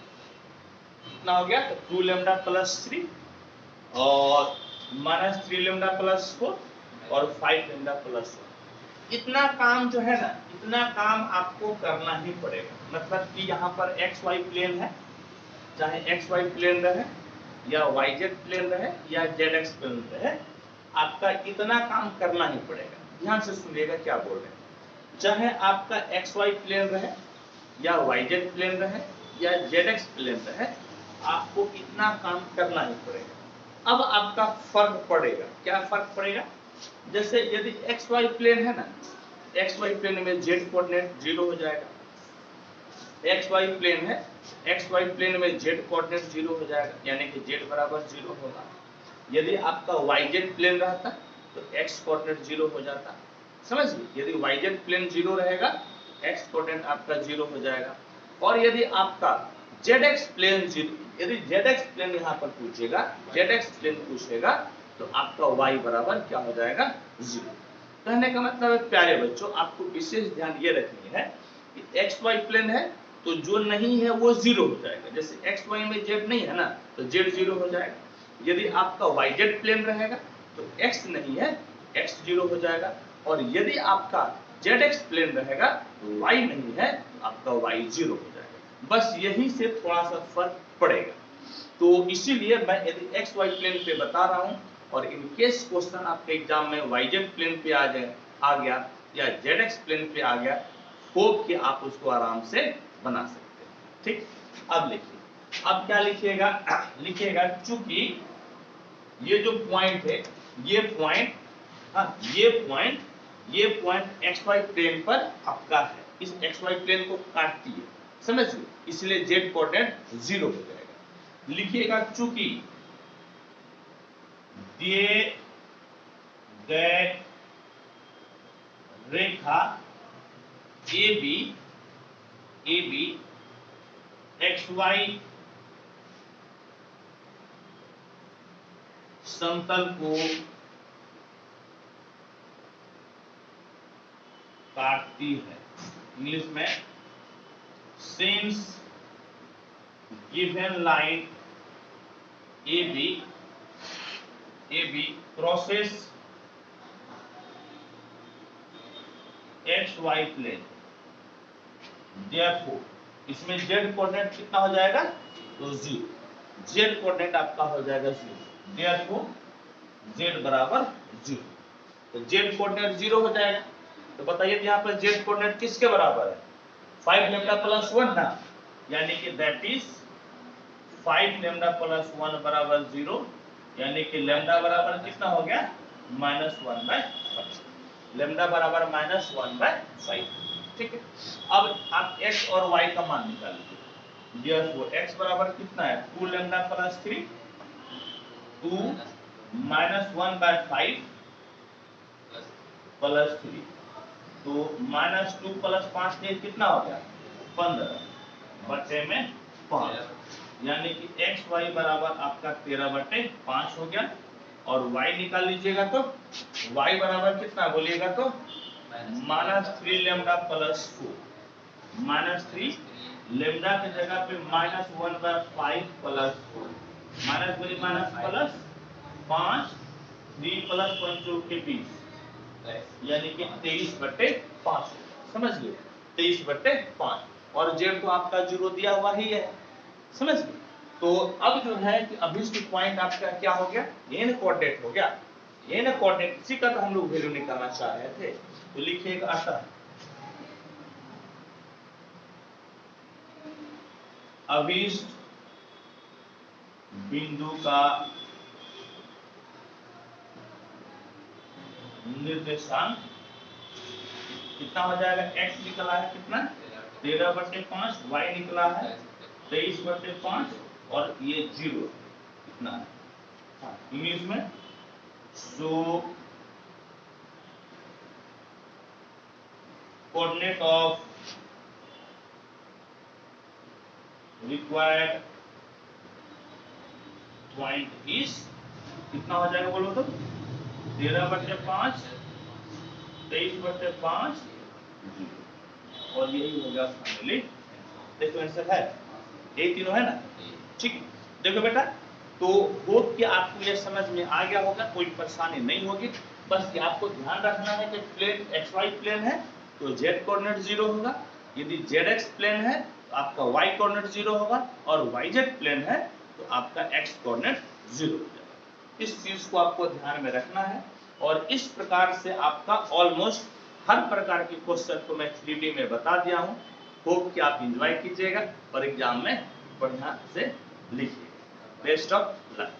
[SPEAKER 1] कितना हो गया, 2 lambda plus 3 और -3 lambda plus 4 और 5 lambda plus 1। इतना काम जो है ना, इतना काम आपको करना ही पड़ेगा। मतलब कि यहाँ पर एक्स वाई प्लेन है, चाहे एक्स वाई प्लेन रहे या वाई जेड प्लेन रहे या जेड एक्स प्लेन रहे, आपका इतना काम करना ही पड़ेगा। ध्यान से सुनिएगा क्या बोल रहे हैं। चाहे आपका एक्स वाई प्लेन रहे या वाई जेड प्लेन रहे या जेड एक्स प्लेन रहे, आपको इतना काम करना ही पड़ेगा। अब आपका फर्क पड़ेगा, क्या फर्क पड़ेगा, जैसे यदि एक्स वाई प्लेन है ना, एक्स वाई प्लेन में जेड कोऑर्डिनेट 0 हो जाएगा। एक्स वाई प्लेन है, एक्स वाई प्लेन में जेड कोऑर्डिनेट 0 हो जाएगा, यानी कि जेड बराबर 0 होगा। यदि आपका वाई जेड प्लेन रहता तो एक्स कोऑर्डिनेट 0 हो जाता। समझिए, यदि वाई जेड प्लेन 0 रहेगा, एक्स कोऑर्डिनेट आपका 0 हो जाएगा। और यदि आपका जेड एक्स प्लेन 0, यदि जेड एक्स प्लेन यहाँ पर पूछेगा, जेड एक्स प्लेन पूछेगा, तो आपका y बराबर क्या हो जाएगा, 0। कहने का मतलब है प्यारे बच्चों, आपको विशेष ध्यान ये रखनी है कि एक्स वाई प्लेन है तो जो नहीं है वो 0 हो जाएगा। जैसे एक्स वाई में जेड नहीं है ना, तो जेड 0 हो जाएगा। यदि आपका वाई जेड प्लेन रहेगा तो एक्स नहीं है, एक्स 0 हो जाएगा। और यदि आपका जेड एक्स प्लेन रहेगा तो वाई नहीं है, आपका वाई 0 हो जाएगा। बस यही से थोड़ा सा फर्क पड़ेगा। तो इसीलिए मैं यदि एक्स वाई प्लेन पे बता रहा हूं और इन केस क्वेश्चन आपके एग्जाम में वाई जेड प्लेन पे आ गया या जेड एक्स प्लेन पे आ गया, होप कि आप उसको आराम से बना सकते हैं। ठीक, अब लिखिए, अब क्या लिखिएगा, लिखिएगा चूंकि ये जो पॉइंट है, ये पॉइंट एक्स वाई प्लेन पर आपका है, इस एक्स वाई प्लेन को काटती है, समझिए, इसलिए जेड कोऑर्डिनेट 0 हो जाएगा। लिखिएगा चूंकि दिए गए रेखा AB XY समतल को काटती है। इंग्लिश में, since given line AB crosses XY plane, therefore इसमें z कोऑर्डिनेट कितना हो जाएगा, तो 0, z कोऑर्डिनेट आपका हो जाएगा 0, therefore z बराबर 0। तो z कोऑर्डिनेट 0 हो जाएगा। तो बताइए यहाँ पर z कोऑर्डिनेट किसके बराबर है, 5 लेमडा प्लस 1 ना, यानी कि दैट इज 5 लेमडा प्लस 1 बराबर 0, यानी कि लेमडा बराबर कितना हो गया, -1/5, लेमडा बराबर -1/5। ठीक है, अब आप x और y का मान निकाल लीजिए। therefore x बराबर कितना है, 2 लेमडा प्लस 3, 2 -1/5 प्लस 3, तो -2 + 5 कितना हो गया 15 बटे में 5, यानी कि x y बराबर आपका 13/5 हो गया। और y निकाल लीजिएगा तो y बराबर कितना बोलिएगा तो -3 लैम्डा + 4, -3 लैम्डा की जगह पे -1/5 + 4, माइनस बोलिए माइनस प्लस 5, 3 + 5 के 20, यानी कि 23/5। समझ गए 23/5, और जेड तो आपका 0 दिया हुआ ही है, समझ गए। तो अब जो है कि अभिष्ट पॉइंट आपका क्या हो गया एन कोऑर्डिनेट हो गया। एन कोऑर्डिनेट इसी का तो हम लोग वैल्यू निकालना चाह रहे थे। तो लिखिएगा आता अभिष्ट बिंदु का निर्देशांक कितना हो जाएगा, x निकला है कितना 13/5, y निकला है 23/5, और ये 0 कितना है। हाँ, इंग्लिश में so coordinate of required point is कितना हो जाएगा बोलो तो 13/5, 23/5, और यही हो गया फाइनली। देखो आंसर है यही तीनों है ना, ठीक। देखो बेटा, तो होप कि आपको ये समझ में आ गया होगा, कोई परेशानी नहीं होगी। बस ये आपको ध्यान रखना है कि प्लेन xy प्लेन है तो z कोऑर्डिनेट 0 होगा, यदि zx प्लेन है तो आपका y कोऑर्डिनेट 0 होगा, और yz प्लेन है तो आपका x कोऑर्डिनेट 0 हो जाएगा। इस चीज को आपको ध्यान में रखना है, और इस प्रकार से आपका ऑलमोस्ट हर प्रकार के क्वेश्चन को मैं 3D में बता दिया हूँ। होप कि आप एंजॉय कीजिएगा और एग्जाम में बढ़िया से लिखिएगा। Best of luck.